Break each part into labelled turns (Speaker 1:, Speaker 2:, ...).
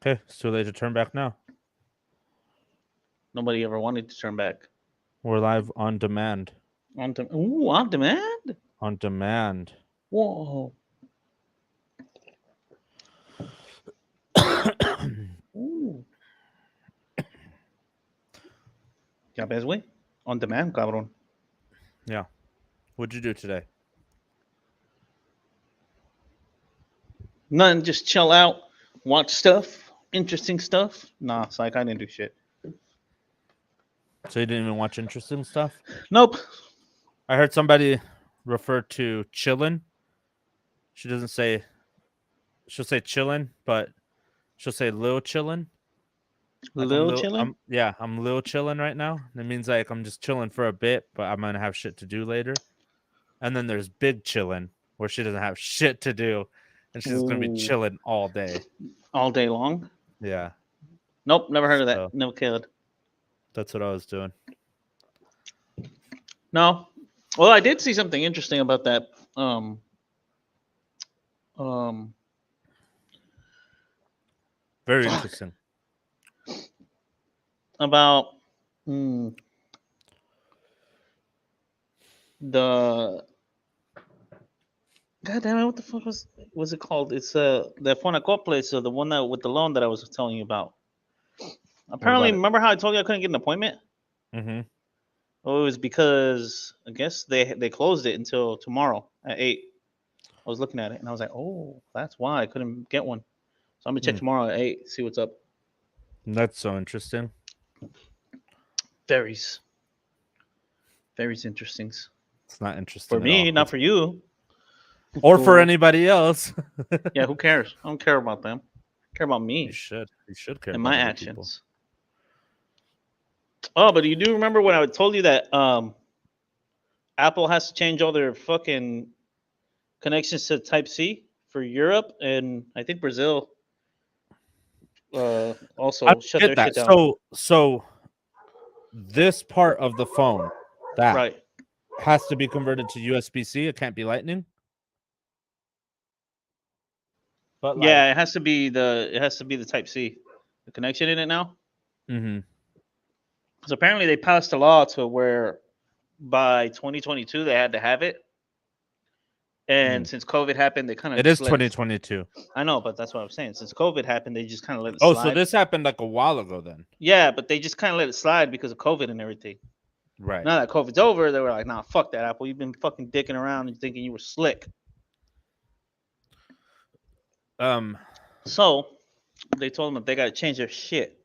Speaker 1: Okay, it's too late to turn back now.
Speaker 2: Nobody ever wanted to turn back.
Speaker 1: We're live on demand.
Speaker 2: On demand?
Speaker 1: On demand.
Speaker 2: Whoa. Ooh. Ya ves, güey? On demand, cabrón.
Speaker 1: Yeah. What'd you do today?
Speaker 2: Nothing, just chill out, watch stuff, interesting stuff. Nah, psych, I didn't do shit.
Speaker 1: So you didn't even watch interesting stuff?
Speaker 2: Nope.
Speaker 1: I heard somebody refer to chillin'. She doesn't say, she'll say chillin', but she'll say lil chillin'. Like
Speaker 2: Little chilling?
Speaker 1: I'm lil chillin' right now. It means like I'm just chilling for a bit, but I'm gonna have shit to do later. And then there's big chillin', where she doesn't have shit to do, and she's just gonna be
Speaker 2: Ooh.
Speaker 1: chilling all day.
Speaker 2: All day long?
Speaker 1: Yeah.
Speaker 2: Nope, never heard of that.
Speaker 1: So
Speaker 2: Never cared.
Speaker 1: that's what I was doing.
Speaker 2: No. Well, I did see something interesting about that. Um,
Speaker 1: Very
Speaker 2: fuck.
Speaker 1: interesting.
Speaker 2: About mm, the God damn it, what the fuck was it called? It's the Fonaco place, the one that with the loan that I was telling you about.
Speaker 1: What
Speaker 2: Apparently,
Speaker 1: about it?
Speaker 2: remember how I told you I couldn't get an appointment?
Speaker 1: Mm-hmm.
Speaker 2: Oh, it was because I guess they closed it until tomorrow at 8. I was looking at it and I was like, oh, that's why I couldn't get one. So I'm gonna check
Speaker 1: Hmm.
Speaker 2: tomorrow at 8, see what's up.
Speaker 1: That's so interesting.
Speaker 2: Very, very interesting.
Speaker 1: It's not
Speaker 2: For
Speaker 1: interesting at
Speaker 2: me,
Speaker 1: all.
Speaker 2: not for you.
Speaker 1: Or for
Speaker 2: Fool.
Speaker 1: anybody else.
Speaker 2: Yeah, who cares? I don't care about them. I care about
Speaker 1: You
Speaker 2: me
Speaker 1: should. You should care
Speaker 2: and my
Speaker 1: about other people.
Speaker 2: actions. Oh, but you do remember when I told you that Apple has to change all their fucking connections to Type C for Europe and I think Brazil
Speaker 1: I
Speaker 2: also
Speaker 1: don't
Speaker 2: shut
Speaker 1: get
Speaker 2: their shit
Speaker 1: that.
Speaker 2: down.
Speaker 1: So this part of the phone that
Speaker 2: Right.
Speaker 1: has to be converted to USB-C. It can't be Lightning. But like,
Speaker 2: Yeah, it has to be the Type C, the connection in it now.
Speaker 1: mm-hmm.
Speaker 2: Because apparently they passed a law to where by 2022 they had to have it, and since COVID happened, they kind of
Speaker 1: It
Speaker 2: just
Speaker 1: is
Speaker 2: let it.
Speaker 1: 2022.
Speaker 2: I know, but that's what I'm saying. Since COVID happened, they just kind of let it
Speaker 1: Oh, so
Speaker 2: slide.
Speaker 1: this happened like a while ago then.
Speaker 2: Yeah, but they just kind of let it slide because of COVID and everything.
Speaker 1: Right.
Speaker 2: Now that COVID's over, they were like, "Nah, fuck that, Apple. You've been fucking dicking around and thinking you were slick."
Speaker 1: Um
Speaker 2: So they told them that they got to change their shit.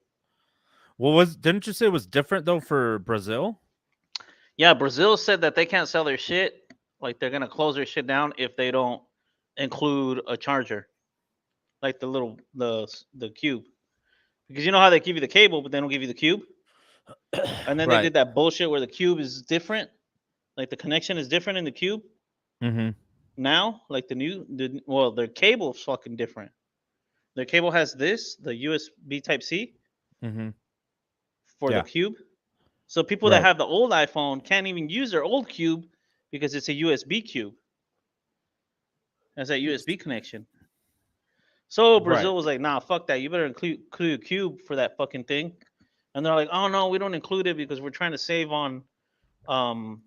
Speaker 1: didn't you say it was different though for Brazil?
Speaker 2: Yeah, Brazil said that they can't sell their shit. Like they're gonna close their shit down if they don't include a charger, like the cube. Because you know how they give you the cable, but they don't give you the cube. And then they
Speaker 1: Right.
Speaker 2: did that bullshit where the cube is different, like the connection is different in the cube.
Speaker 1: Mm-hmm.
Speaker 2: Now, like their cable is fucking different. Their cable has the USB Type C
Speaker 1: Mm-hmm.
Speaker 2: for the
Speaker 1: Yeah.
Speaker 2: cube. So people that
Speaker 1: Right.
Speaker 2: have the old iPhone can't even use their old cube because it's a USB cube. It has that USB connection. So
Speaker 1: Right.
Speaker 2: Brazil was like, nah, fuck that. You better include a cube for that fucking thing. And they're like, oh no, we don't include it because we're trying to save on um,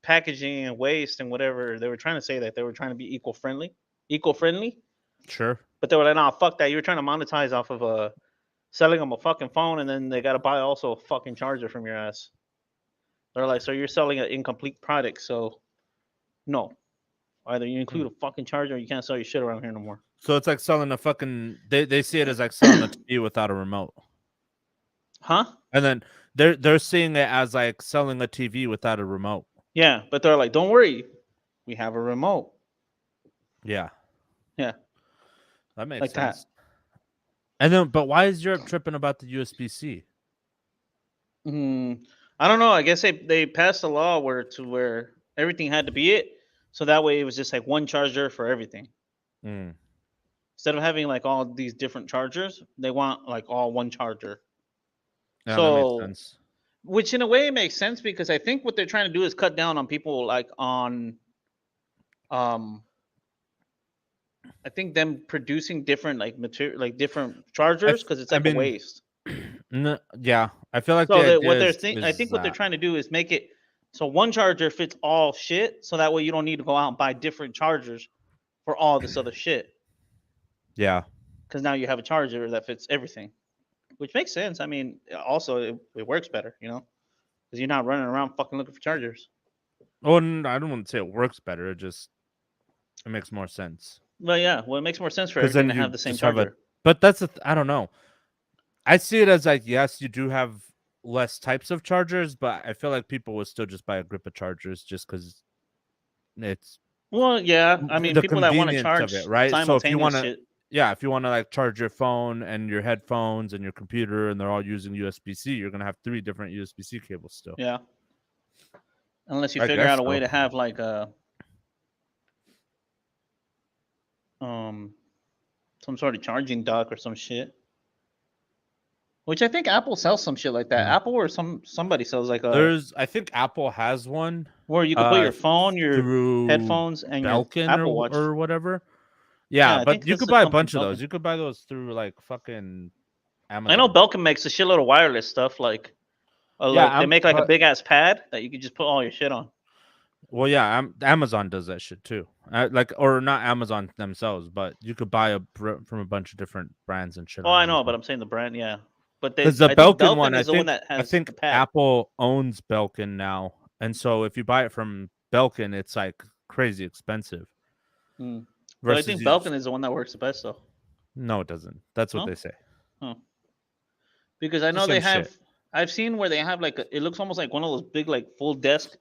Speaker 2: packaging and waste and whatever. They were trying to say that they were trying to be eco friendly.
Speaker 1: Sure.
Speaker 2: But they were like, nah, fuck that. You're trying to monetize off of selling them a fucking phone, and then they got to buy also a fucking charger from your ass. They're like, so you're selling an incomplete product. So no, either you
Speaker 1: Hmm.
Speaker 2: include a fucking charger, or you can't sell your shit around here no more.
Speaker 1: So it's like selling a fucking they see it as like selling a TV without a remote.
Speaker 2: Huh?
Speaker 1: And then they're seeing it as like selling a TV without a remote.
Speaker 2: Yeah, but they're like, don't worry, we have a remote.
Speaker 1: Yeah.
Speaker 2: Yeah,
Speaker 1: That makes
Speaker 2: like that.
Speaker 1: sense. And then but why is Europe tripping about the USB-C?
Speaker 2: Mm, I don't know. I guess they passed a law where everything had to be it, so that way it was just like one charger for everything.
Speaker 1: Mm.
Speaker 2: Instead of having like all these different chargers, they want like all one charger.
Speaker 1: Yeah, that makes
Speaker 2: So,
Speaker 1: sense.
Speaker 2: which in a way makes sense because I think what they're trying to do is cut down on people like on um I think them producing different like material, like different chargers, because it's
Speaker 1: I
Speaker 2: like a
Speaker 1: mean,
Speaker 2: waste.
Speaker 1: yeah, I feel like
Speaker 2: So
Speaker 1: the
Speaker 2: that
Speaker 1: idea
Speaker 2: what they're I
Speaker 1: is
Speaker 2: think what they're
Speaker 1: that.
Speaker 2: trying to do is make it so one charger fits all shit, so that way you don't need to go out and buy different chargers for all this other shit.
Speaker 1: Yeah.
Speaker 2: Because now you have a charger that fits everything, which makes sense. I mean, also it works better, because you're not running around fucking looking for chargers.
Speaker 1: Oh, I don't want to say it works better. It makes more sense
Speaker 2: Well, yeah. Well, it makes more sense for
Speaker 1: because
Speaker 2: everything
Speaker 1: then
Speaker 2: to have
Speaker 1: you
Speaker 2: the same
Speaker 1: just have a.
Speaker 2: charger.
Speaker 1: But that's I don't know. I see it as like, yes, you do have less types of chargers, but I feel like people will still just buy a grip of chargers just because it's
Speaker 2: Well, yeah. I mean,
Speaker 1: the
Speaker 2: people that want to
Speaker 1: convenience of it,
Speaker 2: charge
Speaker 1: right? So if you want
Speaker 2: simultaneous
Speaker 1: to,
Speaker 2: shit.
Speaker 1: yeah, if you want to like charge your phone and your headphones and your computer, and they're all using USB-C, you're gonna have 3 different USB-C cables still.
Speaker 2: Yeah. Unless you
Speaker 1: I
Speaker 2: figure
Speaker 1: guess
Speaker 2: out a way
Speaker 1: so.
Speaker 2: to have like a some sort of charging dock or some shit. Which I think Apple sells some shit like that.
Speaker 1: Mm.
Speaker 2: Apple or somebody sells like a
Speaker 1: I think Apple has one
Speaker 2: where you could put your phone, your
Speaker 1: through
Speaker 2: headphones, and your
Speaker 1: Belkin
Speaker 2: Apple Watch.
Speaker 1: or whatever. Yeah,
Speaker 2: Yeah, I
Speaker 1: but
Speaker 2: think
Speaker 1: you
Speaker 2: that's
Speaker 1: could
Speaker 2: the
Speaker 1: buy a
Speaker 2: company
Speaker 1: bunch of those.
Speaker 2: Belkin.
Speaker 1: You could buy those through like fucking
Speaker 2: I know
Speaker 1: Amazon.
Speaker 2: Belkin makes a shitload of wireless stuff. Like they make like a
Speaker 1: but
Speaker 2: big ass pad that you could just put all your shit on.
Speaker 1: well, yeah, Amazon does that shit too. Like, or not Amazon themselves, but you could buy from a bunch of different brands and shit
Speaker 2: Oh,
Speaker 1: on
Speaker 2: I know, but
Speaker 1: Amazon.
Speaker 2: I'm saying the brand, yeah. But
Speaker 1: Because the
Speaker 2: I think
Speaker 1: Belkin one,
Speaker 2: Belkin is the one that
Speaker 1: I
Speaker 2: has
Speaker 1: think
Speaker 2: the pad.
Speaker 1: Apple owns Belkin now, and so if you buy it from Belkin, it's like crazy expensive.
Speaker 2: Mm. But I
Speaker 1: Versus
Speaker 2: think
Speaker 1: you,
Speaker 2: Belkin is the one that works the best, though.
Speaker 1: no, it doesn't. That's what
Speaker 2: No,
Speaker 1: they say.
Speaker 2: huh. Because I
Speaker 1: It's the
Speaker 2: know they
Speaker 1: same shit.
Speaker 2: have. I've seen where they have like it looks almost like one of those big like full desk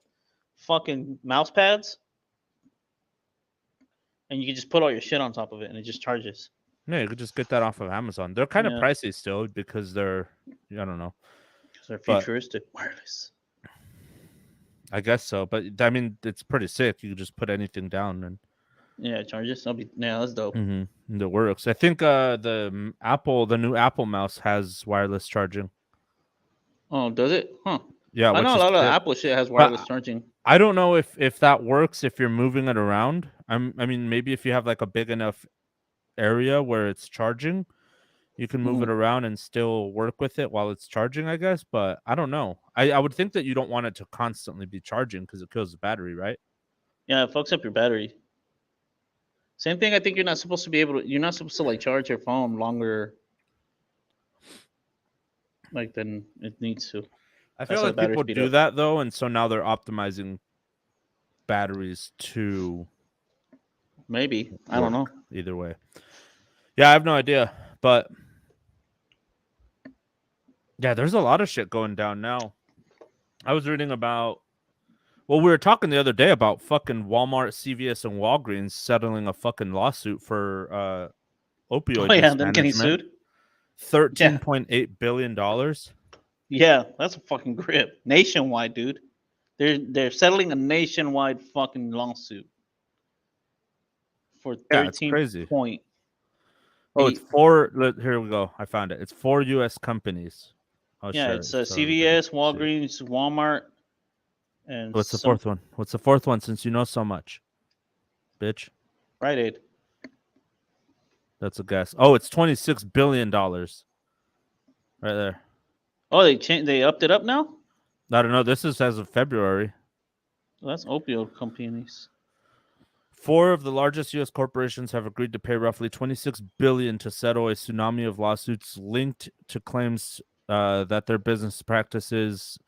Speaker 2: fucking mouse pads, and you can just put all your shit on top of it, and it just charges.
Speaker 1: No, you could just get that off of Amazon. They're kind of
Speaker 2: Yeah,
Speaker 1: pricey still because I don't know,
Speaker 2: because they're
Speaker 1: but
Speaker 2: futuristic wireless.
Speaker 1: I guess so. But I mean, it's pretty sick. You can just put anything down and
Speaker 2: Yeah, it charges. Yeah, that's dope.
Speaker 1: and it works. I think the new Apple mouse has wireless charging.
Speaker 2: Oh, does it? Huh.
Speaker 1: Yeah,
Speaker 2: I know
Speaker 1: which
Speaker 2: a
Speaker 1: is
Speaker 2: lot of
Speaker 1: sick.
Speaker 2: Apple shit has
Speaker 1: But
Speaker 2: wireless charging.
Speaker 1: I don't know if that works if you're moving it around. I mean, maybe if you have like a big enough area where it's charging, you can move it around and still work with it while it's charging, I guess. But I don't know. I would think that you don't want it to constantly be charging because it kills the battery, right?
Speaker 2: Yeah, it fucks up your battery. Same thing. I think you're not supposed to be able to. You're not supposed to like charge your phone longer, like than it needs to.
Speaker 1: I feel
Speaker 2: That's how the
Speaker 1: like
Speaker 2: battery
Speaker 1: people
Speaker 2: speed
Speaker 1: do
Speaker 2: up.
Speaker 1: that though, and so now they're optimizing batteries to
Speaker 2: Maybe I don't know.
Speaker 1: either way. Yeah, I have no idea, but yeah, there's a lot of shit going down now. I was reading about. Well, we were talking the other day about fucking Walmart, CVS, and Walgreens settling a fucking lawsuit for opioid
Speaker 2: Oh yeah, them getting
Speaker 1: mismanagement.
Speaker 2: sued.
Speaker 1: $13.8 billion.
Speaker 2: Yeah, that's a fucking grip. Nationwide, dude. They're settling a nationwide fucking lawsuit for
Speaker 1: Yeah, it's
Speaker 2: 13
Speaker 1: crazy.
Speaker 2: point.
Speaker 1: Oh, it's here we go. I found it. It's 4 U.S. companies.
Speaker 2: Yeah, it's CVS, Walgreens, Walmart, and
Speaker 1: What's the fourth one? What's the fourth one? Since you know so much, bitch.
Speaker 2: Rite Aid.
Speaker 1: That's a guess. Oh, it's $26 billion. Right there.
Speaker 2: Oh, they upped it up now.
Speaker 1: I don't know. This is as of February.
Speaker 2: Well, that's opioid companies.
Speaker 1: 4 of the largest U.S. corporations have agreed to pay roughly $26 billion to settle a tsunami of lawsuits linked to claims that their business practices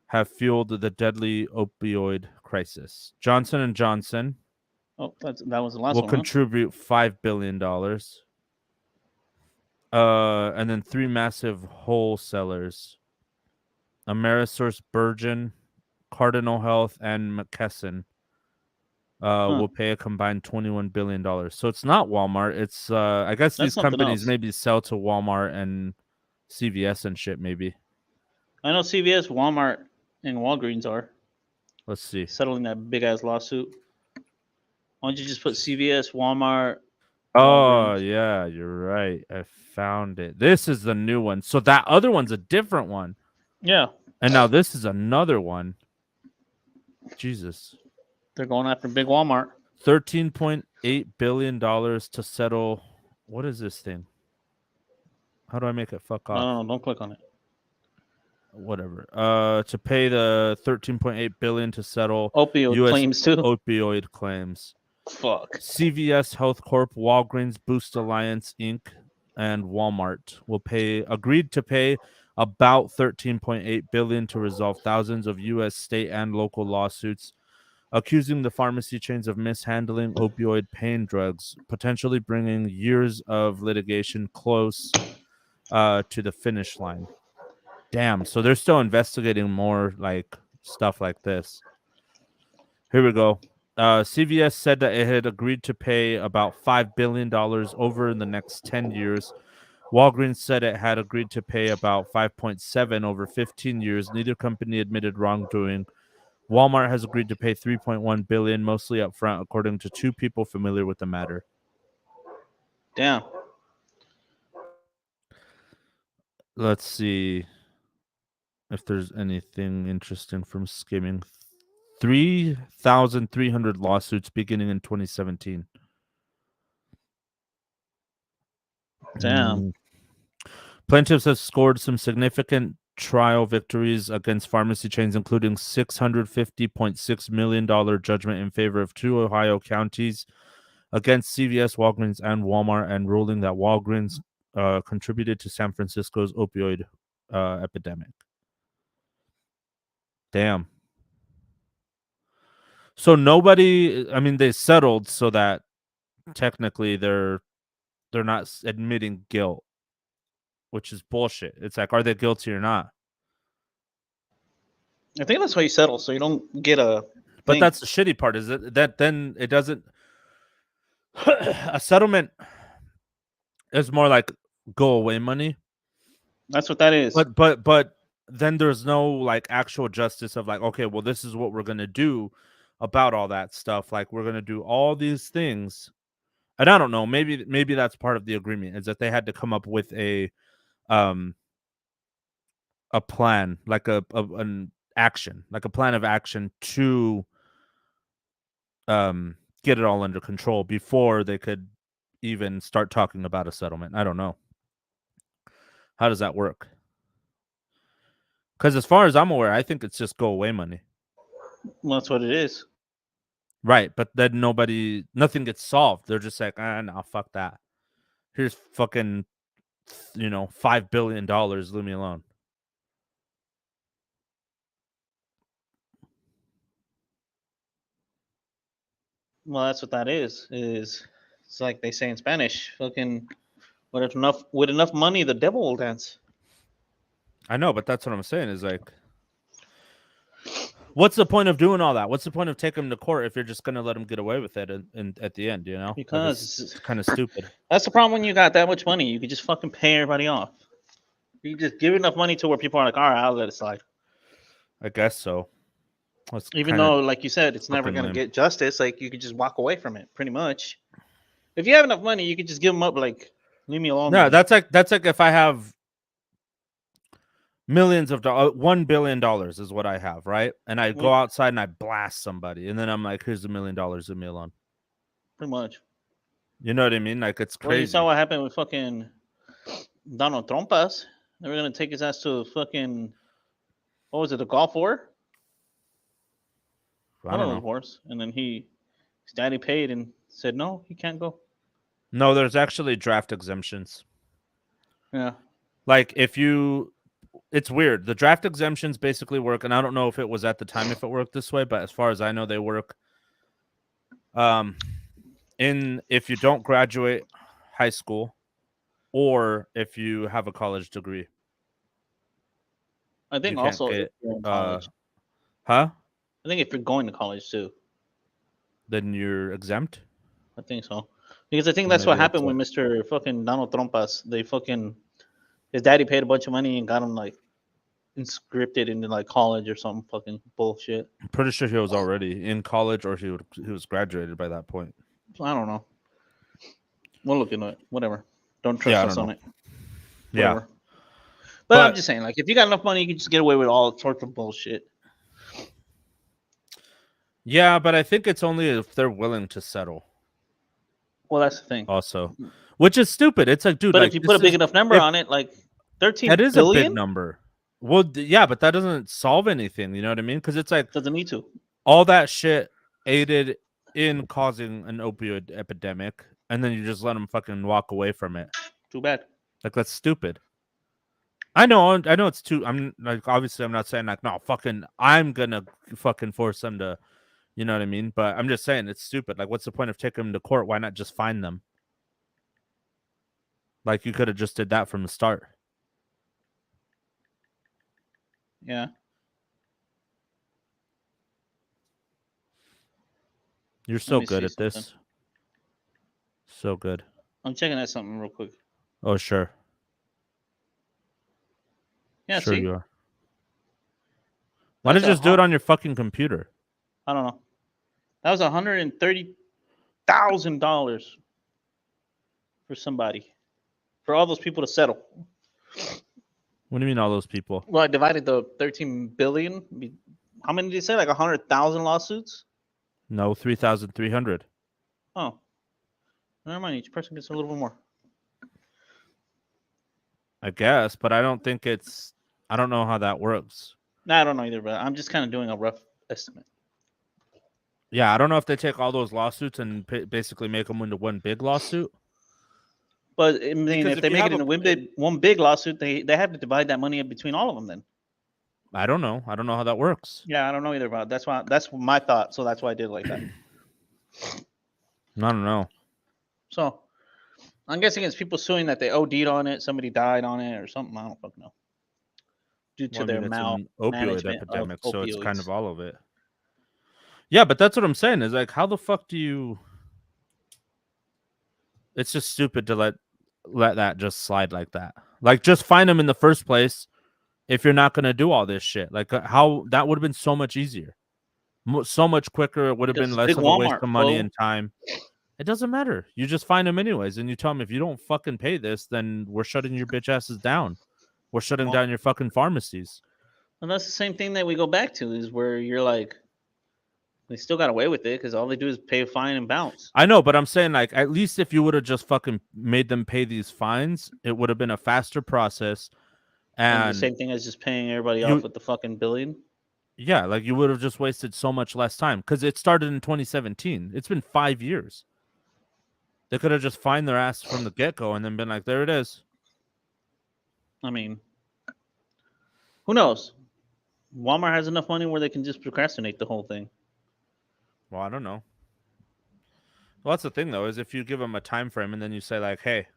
Speaker 1: have fueled the deadly opioid crisis. Johnson & Johnson
Speaker 2: Oh, that was the last
Speaker 1: will
Speaker 2: one.
Speaker 1: contribute $5 billion. And then 3 massive wholesalers, Amerisource, Bergen, Cardinal Health, and McKesson, will pay a combined $21 billion. So it's not Walmart. It's I guess
Speaker 2: That's
Speaker 1: these companies
Speaker 2: else.
Speaker 1: maybe sell to Walmart and CVS and shit. Maybe.
Speaker 2: I know CVS, Walmart, and Walgreens are
Speaker 1: Let's see.
Speaker 2: settling that big ass lawsuit. Why don't you just put CVS, Walmart?
Speaker 1: Oh
Speaker 2: Walgreens?
Speaker 1: yeah, you're right. I found it. This is the new one. So that other one's a different one.
Speaker 2: Yeah.
Speaker 1: And now this is another one. Jesus.
Speaker 2: They're going after big Walmart.
Speaker 1: $13.8 billion to settle. What is this thing? How do I make it fuck off?
Speaker 2: No, don't click on it.
Speaker 1: Whatever. To pay the 13.8 billion to settle
Speaker 2: Opioid
Speaker 1: U.S.
Speaker 2: claims too.
Speaker 1: opioid claims.
Speaker 2: Fuck.
Speaker 1: CVS Health Corp, Walgreens Boost Alliance Inc., and Walmart agreed to pay about 13.8 billion to resolve thousands of U.S. state and local lawsuits accusing the pharmacy chains of mishandling opioid pain drugs, potentially bringing years of litigation close to the finish line. Damn, so they're still investigating more like stuff like this. Here we go. CVS said that it had agreed to pay about $5 billion over in the next 10 years. Walgreens said it had agreed to pay about 5.7 over 15 years. Neither company admitted wrongdoing. Walmart has agreed to pay 3.1 billion, mostly up front, according to two people familiar with the matter.
Speaker 2: Damn.
Speaker 1: Let's see if there's anything interesting from skimming. 3,300 lawsuits beginning in 2017.
Speaker 2: Damn.
Speaker 1: Plaintiffs have scored some significant trial victories against pharmacy chains, including $650.6 million judgment in favor of two Ohio counties against CVS, Walgreens, and Walmart, and ruling that Walgreens contributed to San Francisco's opioid epidemic. Damn. So nobody, I mean, they settled so that technically they're not admitting guilt, which is bullshit. It's like, are they guilty or not?
Speaker 2: I think that's why you settle, so you don't get a.
Speaker 1: But
Speaker 2: thing.
Speaker 1: that's the shitty part, is that then it doesn't. A settlement is more like go away money.
Speaker 2: That's what that is.
Speaker 1: But then there's no like actual justice of like, okay, well, this is what we're gonna do about all that stuff. Like, we're gonna do all these things, and I don't know. Maybe that's part of the agreement, is that they had to come up with a plan, like an action, like a plan of action to get it all under control before they could even start talking about a settlement. I don't know. How does that work? Because as far as I'm aware, I think it's just go away money.
Speaker 2: Well, that's what it is.
Speaker 1: Right, but then nothing gets solved. They're just like, no, fuck that. Here's fucking, $5 billion. Leave me alone.
Speaker 2: Well, that's what that is. It's like they say in Spanish, fucking with enough money, the devil will dance.
Speaker 1: I know, but that's what I'm saying, is like, what's the point of doing all that? What's the point of taking them to court if you're just gonna let them get away with it and at the end,
Speaker 2: Because
Speaker 1: it's kind of stupid.
Speaker 2: That's the problem when you got that much money. You could just fucking pay everybody off. You just give enough money to where people are like, all right, I'll let it slide.
Speaker 1: I guess so.
Speaker 2: Even though, like you said, it's never gonna get justice. Like, you could just walk away from it, pretty much. If you have enough money, you could just give them up. Like, leave me alone.
Speaker 1: No, that's like if I have millions of dollars, $1 billion is what I have, right? And I go outside and I blast somebody, and then I'm like, here's $1 million, leave me alone.
Speaker 2: Pretty much.
Speaker 1: You know what I mean? Like, it's crazy.
Speaker 2: Well, you saw what happened with fucking Donald Trumpas. They were gonna take his ass to fucking, what was it, a Gulf War?
Speaker 1: I don't know.
Speaker 2: Wars. And then his daddy paid and said, no, he can't go.
Speaker 1: No, there's actually draft exemptions.
Speaker 2: Yeah.
Speaker 1: Like, it's weird. The draft exemptions basically work, and I don't know if it was at the time if it worked this way, but as far as I know, they work. If you don't graduate high school, or if you have a college degree.
Speaker 2: I think also if you're in college.
Speaker 1: Huh?
Speaker 2: I think if you're going to college too.
Speaker 1: Then you're exempt?
Speaker 2: I think so. Because I think that's what happened with Mr. fucking Donald Trumpas. His daddy paid a bunch of money and got him like inscripted into like college or some fucking bullshit.
Speaker 1: I'm pretty sure he was already in college, or he was graduated by that point.
Speaker 2: I don't know. We'll look into it. Whatever. Don't trust us on it. Whatever.
Speaker 1: Yeah.
Speaker 2: But I'm just saying, like, if you got enough money, you can just get away with all sorts of bullshit.
Speaker 1: Yeah, but I think it's only if they're willing to settle.
Speaker 2: Well, that's the thing.
Speaker 1: Also, which is stupid. It's like, dude,
Speaker 2: But if
Speaker 1: like
Speaker 2: you put
Speaker 1: this
Speaker 2: a big
Speaker 1: is
Speaker 2: enough number
Speaker 1: if
Speaker 2: on it, like
Speaker 1: that
Speaker 2: 13
Speaker 1: is a big
Speaker 2: billion,
Speaker 1: number. Well, yeah, but that doesn't solve anything. You know what I mean? Because it's like
Speaker 2: doesn't need to.
Speaker 1: all that shit aided in causing an opioid epidemic, and then you just let them fucking walk away from it.
Speaker 2: Too bad.
Speaker 1: Like that's stupid. I know it's too. I'm like, obviously, I'm not saying like, no, fucking, I'm gonna fucking force them to, you know what I mean? But I'm just saying it's stupid. Like, what's the point of taking them to court? Why not just fine them? Like, you could have just did that from the start.
Speaker 2: Yeah.
Speaker 1: You're
Speaker 2: Let
Speaker 1: so
Speaker 2: me
Speaker 1: good
Speaker 2: see
Speaker 1: at
Speaker 2: something.
Speaker 1: this. So good.
Speaker 2: I'm checking at something real quick.
Speaker 1: Oh, sure.
Speaker 2: Yeah.
Speaker 1: Sure
Speaker 2: See,
Speaker 1: you are. Why
Speaker 2: that's
Speaker 1: don't you
Speaker 2: a
Speaker 1: just do it on your fucking computer?
Speaker 2: I don't know. That was $130,000 for somebody, for all those people to settle.
Speaker 1: What do you mean all those people?
Speaker 2: Well, I divided the 13 billion. How many did you say? Like 100,000 lawsuits?
Speaker 1: No, 3,300.
Speaker 2: Oh, never mind. Each person gets a little bit more.
Speaker 1: I guess, but I don't think it's. I don't know how that works.
Speaker 2: Nah, I don't know either, but I'm just kind of doing a rough estimate.
Speaker 1: Yeah, I don't know if they take all those lawsuits and basically make them into one big lawsuit.
Speaker 2: But I mean,
Speaker 1: Because
Speaker 2: if they
Speaker 1: if you
Speaker 2: make
Speaker 1: have
Speaker 2: it into one big lawsuit, they have to divide that money up between all of them. Then.
Speaker 1: I don't know. I don't know how that works.
Speaker 2: Yeah, I don't know either, but that's my thought. So that's why I did it like that.
Speaker 1: I don't know.
Speaker 2: So I'm guessing it's people suing that they OD'd on it, somebody died on it, or something. I don't fucking know. Due to
Speaker 1: Well, I
Speaker 2: their
Speaker 1: mean, it's an opioid
Speaker 2: management of
Speaker 1: epidemic, so it's kind
Speaker 2: opioids.
Speaker 1: of all of it. Yeah, but that's what I'm saying. Is like, how the fuck do you? It's just stupid to let that just slide like that. Like, just find them in the first place if you're not gonna do all this shit. Like, how that would have been so much easier, so much quicker. It would have
Speaker 2: Because
Speaker 1: been
Speaker 2: it's
Speaker 1: less
Speaker 2: big
Speaker 1: of a waste
Speaker 2: Walmart,
Speaker 1: of money
Speaker 2: fool.
Speaker 1: and time. It doesn't matter. You just find them anyways, and you tell them if you don't fucking pay this, then we're shutting your bitch asses down. We're shutting
Speaker 2: Well,
Speaker 1: down your fucking pharmacies.
Speaker 2: and that's the same thing that we go back to is where you're like, they still got away with it because all they do is pay a fine and bounce.
Speaker 1: I know, but I'm saying like at least if you would have just fucking made them pay these fines, it would have been a faster process.
Speaker 2: And the
Speaker 1: And
Speaker 2: same thing as just paying everybody off
Speaker 1: you
Speaker 2: with the fucking billion.
Speaker 1: yeah, like you would have just wasted so much less time because it started in 2017. It's been 5 years. They could have just fined their ass from the get go and then been like, there it is.
Speaker 2: I mean, who knows? Walmart has enough money where they can just procrastinate the whole thing.
Speaker 1: Well, I don't know. Well, that's the thing though, is if you give them a time frame and then you say like, hey,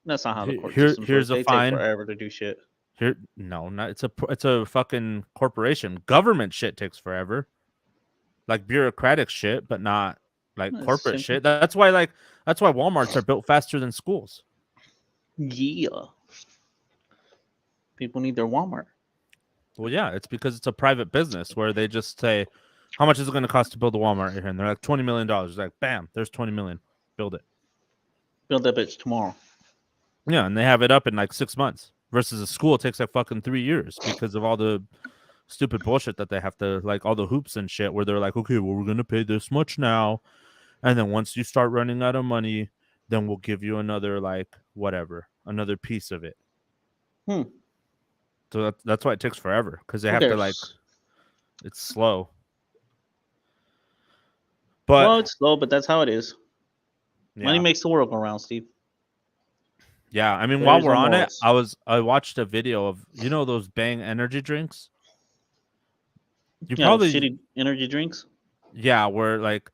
Speaker 2: That's not how the court systems work.
Speaker 1: here's a
Speaker 2: They take
Speaker 1: fine.
Speaker 2: forever to do shit.
Speaker 1: Here, no, not it's a fucking corporation. Government shit takes forever, like bureaucratic shit, but not like
Speaker 2: It's
Speaker 1: corporate
Speaker 2: simple.
Speaker 1: shit. That's why WalMarts are built faster than schools.
Speaker 2: Yeah. People need their Walmart.
Speaker 1: Well, yeah, it's because it's a private business where they just say, how much is it going to cost to build a Walmart here? And they're like $20 million. It's like, bam, there's 20 million. Build it.
Speaker 2: Build that bitch tomorrow.
Speaker 1: Yeah, and they have it up in like 6 months. Versus a school, it takes like fucking 3 years because of all the stupid bullshit that they have to, like all the hoops and shit where they're like, okay, well, we're going to pay this much now. And then once you start running out of money, then we'll give you another, like, whatever, another piece of it.
Speaker 2: Hmm.
Speaker 1: So that's why it takes forever because they
Speaker 2: Who
Speaker 1: have to,
Speaker 2: cares?
Speaker 1: like, it's slow.
Speaker 2: Well,
Speaker 1: But
Speaker 2: it's slow, but that's how it is. Money
Speaker 1: yeah,
Speaker 2: makes the world go round, Steve.
Speaker 1: yeah. I mean,
Speaker 2: There
Speaker 1: while
Speaker 2: is
Speaker 1: we're
Speaker 2: no
Speaker 1: on it,
Speaker 2: morals.
Speaker 1: I watched a video of those Bang energy drinks. You
Speaker 2: Yeah, those
Speaker 1: probably
Speaker 2: shitty energy drinks.
Speaker 1: yeah, where like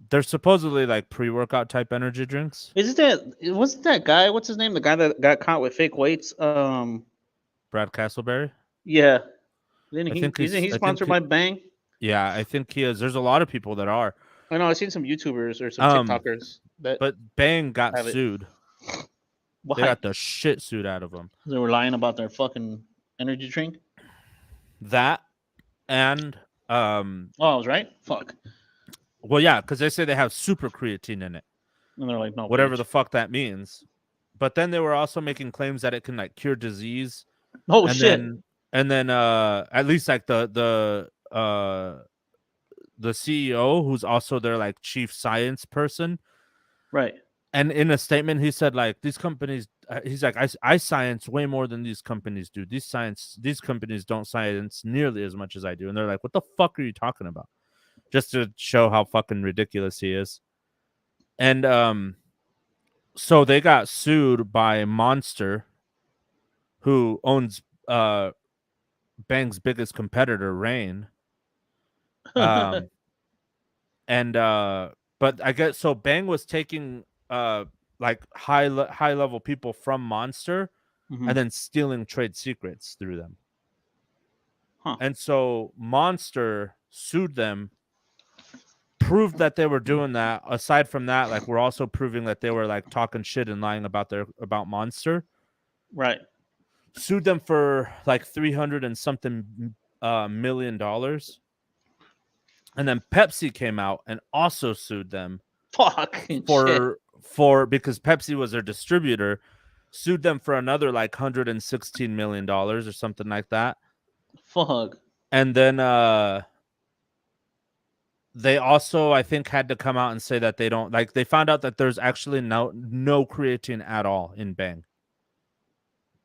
Speaker 1: they're supposedly like pre-workout type energy drinks.
Speaker 2: Wasn't that guy? What's his name? The guy that got caught with fake weights.
Speaker 1: Brad Castleberry.
Speaker 2: Yeah. Then
Speaker 1: I think
Speaker 2: isn't
Speaker 1: he's.
Speaker 2: he
Speaker 1: I think
Speaker 2: sponsored by Bang?
Speaker 1: yeah, I think he is. There's a lot of people that are.
Speaker 2: I know. I've seen some YouTubers or some
Speaker 1: Um,
Speaker 2: TikTokers that
Speaker 1: but Bang got
Speaker 2: have it.
Speaker 1: sued. They
Speaker 2: Why?
Speaker 1: got the shit sued out of them.
Speaker 2: They were lying about their fucking energy drink.
Speaker 1: That and
Speaker 2: Oh, I was right. Fuck.
Speaker 1: well, yeah, because they say they have super creatine in it,
Speaker 2: And they're like, no,
Speaker 1: whatever the
Speaker 2: bitch.
Speaker 1: fuck that means. But then they were also making claims that it can like cure disease,
Speaker 2: Oh
Speaker 1: and
Speaker 2: shit.
Speaker 1: then at least like the the CEO, who's also their like chief science person.
Speaker 2: Right.
Speaker 1: And in a statement, he said like these companies. He's like, I science way more than these companies do. These companies don't science nearly as much as I do. And they're like, what the fuck are you talking about? Just to show how fucking ridiculous he is. And so they got sued by Monster, who owns Bang's biggest competitor, Rain. Um, and but I guess so. Bang was taking like high level people from Monster
Speaker 2: Hmm.
Speaker 1: and then stealing trade secrets through them.
Speaker 2: Huh.
Speaker 1: And so Monster sued them, proved that they were doing that. Aside from that, like we're also proving that they were like talking shit and lying about Monster.
Speaker 2: Right.
Speaker 1: Sued them for like 300 and something $1 million. And then Pepsi came out and also sued them
Speaker 2: Fucking shit.
Speaker 1: for because Pepsi was their distributor, sued them for another like $116 million or something like that.
Speaker 2: Fuck.
Speaker 1: And then they also I think had to come out and say that they don't like they found out that there's actually no creatine at all in Bang.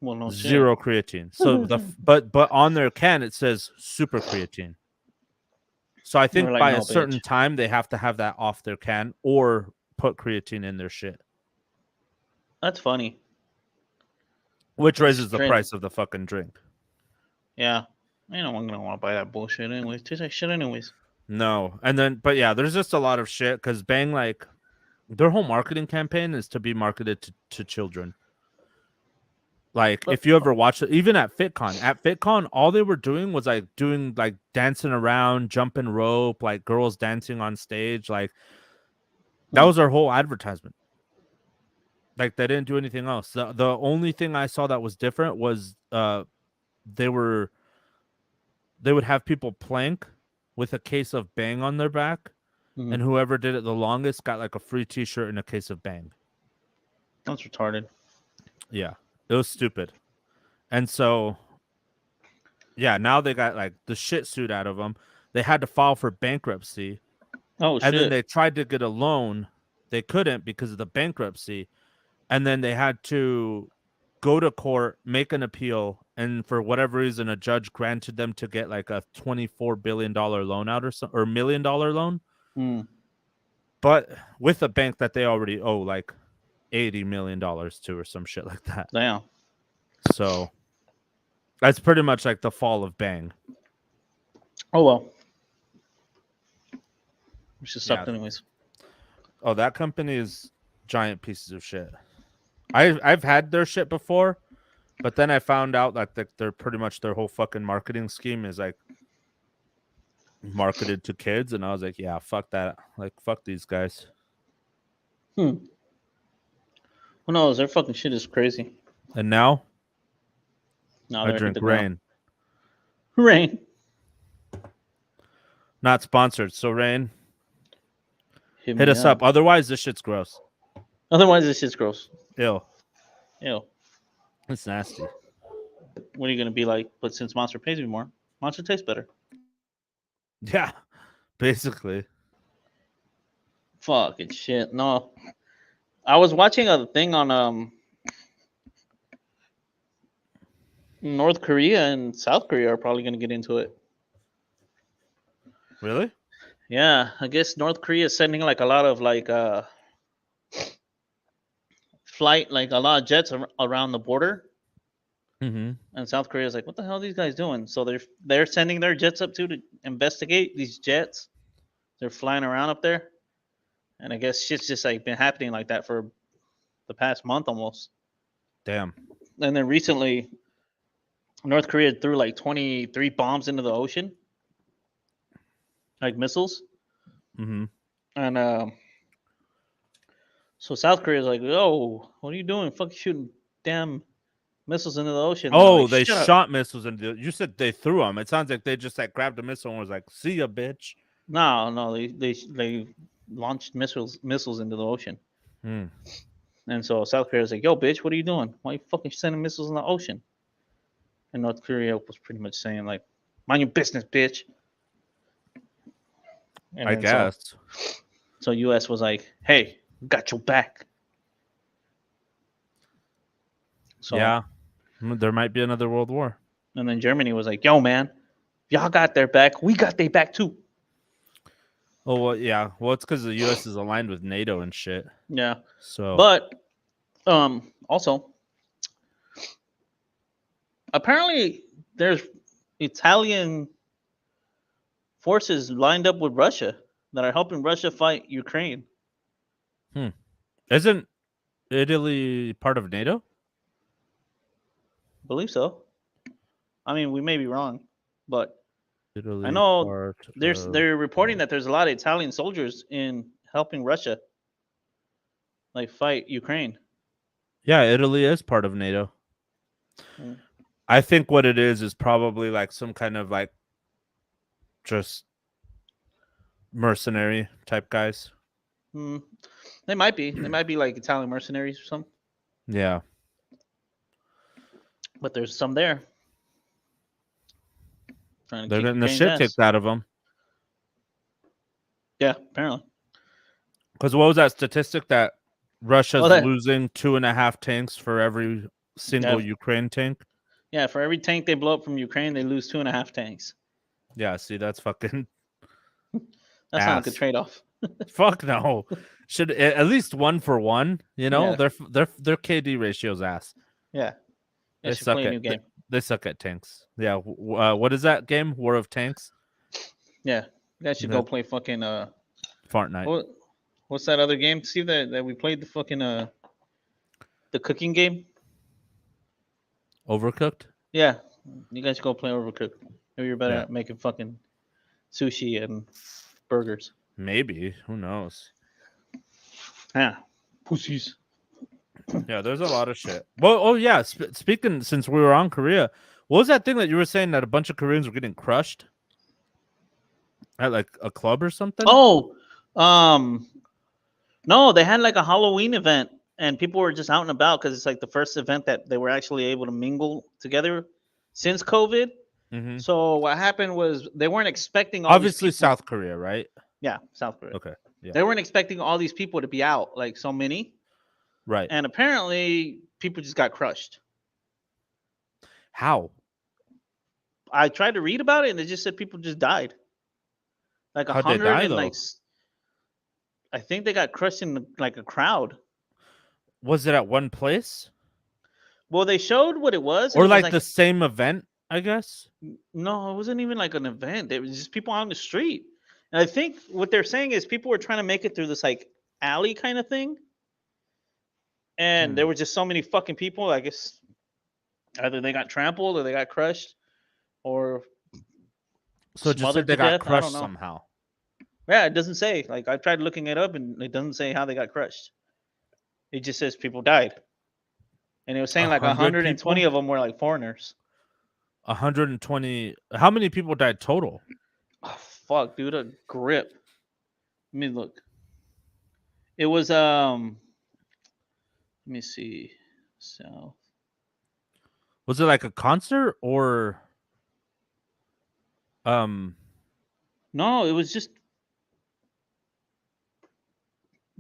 Speaker 2: Well, no shit.
Speaker 1: Zero creatine. So but on their can it says super creatine. So I
Speaker 2: We're
Speaker 1: think
Speaker 2: like,
Speaker 1: by a
Speaker 2: no, bitch.
Speaker 1: certain time they have to have that off their can or put creatine in their shit,
Speaker 2: That's funny.
Speaker 1: which
Speaker 2: That's
Speaker 1: raises the
Speaker 2: strange.
Speaker 1: price of the fucking drink.
Speaker 2: Yeah. I know I'm gonna want to buy that bullshit anyways. Tastes like shit anyways.
Speaker 1: No. And then but yeah, there's just a lot of shit cuz Bang like their whole marketing campaign is to be marketed to children. Like
Speaker 2: But
Speaker 1: if you ever watch it, even at FitCon, all they were doing was like doing like dancing around, jumping rope, like girls dancing on stage. Like that was their whole advertisement. Like they didn't do anything else. The only thing I saw that was different was they were they would have people plank with a case of Bang on their back,
Speaker 2: Mhm.
Speaker 1: and whoever did it the longest got like a free T-shirt and a case of Bang.
Speaker 2: That's retarded.
Speaker 1: Yeah, it was stupid. And so yeah, now they got like the shit suit out of them. They had to file for bankruptcy,
Speaker 2: Oh
Speaker 1: and then
Speaker 2: shit.
Speaker 1: they tried to get a loan. They couldn't because of the bankruptcy, and then they had to go to court, make an appeal, and for whatever reason, a judge granted them to get like a $24 billion loan out or $1 million loan,
Speaker 2: Mm.
Speaker 1: but with a bank that they already owe like $80 million to or some shit like that.
Speaker 2: Damn.
Speaker 1: So that's pretty much like the fall of Bang.
Speaker 2: Oh well. We should
Speaker 1: Yeah.
Speaker 2: stop anyways.
Speaker 1: Oh, that company is giant pieces of shit. I've had their shit before, but then I found out that they're pretty much their whole fucking marketing scheme is like marketed to kids, and I was like, yeah, fuck that. Like, fuck these guys.
Speaker 2: Who knows? Their fucking shit is crazy.
Speaker 1: And now
Speaker 2: Now
Speaker 1: I
Speaker 2: they're hit
Speaker 1: drink
Speaker 2: the ground.
Speaker 1: Rain.
Speaker 2: Rain.
Speaker 1: Not sponsored, so Rain,
Speaker 2: Hit
Speaker 1: hit
Speaker 2: me
Speaker 1: us up. Otherwise, this shit's gross.
Speaker 2: Otherwise, this shit's gross.
Speaker 1: Ew,
Speaker 2: Ew.
Speaker 1: it's nasty.
Speaker 2: What are you gonna be like? But since Monster pays me more, Monster tastes better.
Speaker 1: Yeah, basically.
Speaker 2: Fucking shit. No. I was watching a thing on North Korea and South Korea are probably gonna get into it.
Speaker 1: Really?
Speaker 2: Yeah, I guess North Korea is sending like a lot of like flight, like a lot of jets around the border,
Speaker 1: Mm-hmm.
Speaker 2: and South Korea is like, what the hell are these guys doing? So they're sending their jets up to investigate these jets. They're flying around up there, and I guess shit's just like been happening like that for the past month almost.
Speaker 1: Damn.
Speaker 2: And then recently, North Korea threw like 23 bombs into the ocean, like missiles,
Speaker 1: Mm-hmm.
Speaker 2: and so South Korea is like, "Yo, what are you doing? Fucking shooting damn missiles into the ocean." And they're
Speaker 1: Oh,
Speaker 2: like,
Speaker 1: they
Speaker 2: "Shut up."
Speaker 1: shot missiles into. You said they threw them. It sounds like they just like grabbed a missile and was like, "See ya, bitch."
Speaker 2: No, no, they launched missiles into the ocean.
Speaker 1: Hmm.
Speaker 2: And so South Korea was like, "Yo, bitch, what are you doing? Why are you fucking sending missiles in the ocean?" And North Korea was pretty much saying like, "Mind your business, bitch." And
Speaker 1: I
Speaker 2: then so
Speaker 1: guess.
Speaker 2: so U.S. was like, "Hey, we got your back." So
Speaker 1: Yeah. There might be another world war.
Speaker 2: and then Germany was like, "Yo, man, y'all got their back. We got their back too."
Speaker 1: Oh, well, yeah. Well, it's because the U.S. is aligned with NATO and shit.
Speaker 2: Yeah,
Speaker 1: So
Speaker 2: but also apparently there's Italian forces lined up with Russia that are helping Russia fight Ukraine.
Speaker 1: isn't Italy part of NATO?
Speaker 2: I believe so. I mean, we may be wrong, but I
Speaker 1: Italy
Speaker 2: know
Speaker 1: part
Speaker 2: there's
Speaker 1: of
Speaker 2: they're reporting that there's a lot of Italian soldiers in helping Russia like fight Ukraine.
Speaker 1: Yeah, Italy is part of NATO.
Speaker 2: Mm.
Speaker 1: I think what it is probably like some kind of like just mercenary type guys.
Speaker 2: Mm. They might be. They might be like Italian mercenaries or something.
Speaker 1: Yeah.
Speaker 2: But there's some there trying to
Speaker 1: They're
Speaker 2: kick
Speaker 1: getting the
Speaker 2: Ukraine's
Speaker 1: shit
Speaker 2: ass.
Speaker 1: kicked out of them.
Speaker 2: Yeah, apparently.
Speaker 1: Because what was that statistic that
Speaker 2: Well,
Speaker 1: Russia's
Speaker 2: that
Speaker 1: losing 2.5 tanks for every
Speaker 2: yeah,
Speaker 1: single Ukraine tank?
Speaker 2: yeah. For every tank they blow up from Ukraine, they lose 2.5 tanks.
Speaker 1: Yeah, see, that's fucking
Speaker 2: That's not a good
Speaker 1: ass.
Speaker 2: trade off.
Speaker 1: Fuck no. Should at least 1 for 1. You know,
Speaker 2: Yeah,
Speaker 1: their KD ratio's ass.
Speaker 2: yeah. I
Speaker 1: They
Speaker 2: should play
Speaker 1: suck
Speaker 2: a
Speaker 1: at
Speaker 2: new game.
Speaker 1: they suck at tanks. Yeah. What is that game? War of Tanks.
Speaker 2: Yeah, you guys should go
Speaker 1: That
Speaker 2: play fucking
Speaker 1: Fortnite.
Speaker 2: what what's that other game? See that we played the fucking the cooking game.
Speaker 1: Overcooked.
Speaker 2: Yeah, you guys should go play Overcooked. Maybe you're better
Speaker 1: Yeah.
Speaker 2: at making fucking sushi and burgers.
Speaker 1: Maybe. Who knows?
Speaker 2: Yeah, pussies.
Speaker 1: Yeah. There's a lot of shit. Well. Oh yeah. Speaking since we were on Korea, what was that thing that you were saying that a bunch of Koreans were getting crushed at like a club or something?
Speaker 2: Oh, um, no, they had like a Halloween event, and people were just out and about because it's like the first event that they were actually able to mingle together since COVID.
Speaker 1: Mm-hmm.
Speaker 2: So what happened was they weren't expecting all these
Speaker 1: Obviously,
Speaker 2: people.
Speaker 1: South Korea, right?
Speaker 2: Yeah, South Korea.
Speaker 1: Okay. Yeah.
Speaker 2: They weren't expecting all these people to be out, like so many,
Speaker 1: Right.
Speaker 2: and apparently people just got crushed.
Speaker 1: How?
Speaker 2: I tried to read about it, and they just said people just died. Like a
Speaker 1: How'd they
Speaker 2: hundred
Speaker 1: die
Speaker 2: and like,
Speaker 1: though?
Speaker 2: I think they got crushed in like a crowd.
Speaker 1: Was it at one place
Speaker 2: Well, they showed what it was, and
Speaker 1: or
Speaker 2: it was
Speaker 1: like
Speaker 2: like
Speaker 1: the same event? I guess.
Speaker 2: no, it wasn't even like an event. It was just people on the street. And I think what they're saying is people were trying to make it through this like alley kind of thing, and
Speaker 1: Hmm.
Speaker 2: there were just so many fucking people. I guess either they got trampled or they got crushed or
Speaker 1: So it just said
Speaker 2: smothered
Speaker 1: they
Speaker 2: to
Speaker 1: got
Speaker 2: death. I don't
Speaker 1: crushed
Speaker 2: know.
Speaker 1: somehow.
Speaker 2: Yeah, it doesn't say. Like I tried looking it up, and it doesn't say how they got crushed. It just says people died, and it was saying like
Speaker 1: 100
Speaker 2: 120
Speaker 1: people.
Speaker 2: of them were like foreigners.
Speaker 1: 120. How many people died total?
Speaker 2: Oh, fuck, dude, a grip. Let me look. It was Let me see. So
Speaker 1: Was it like a concert or um?
Speaker 2: no, it was just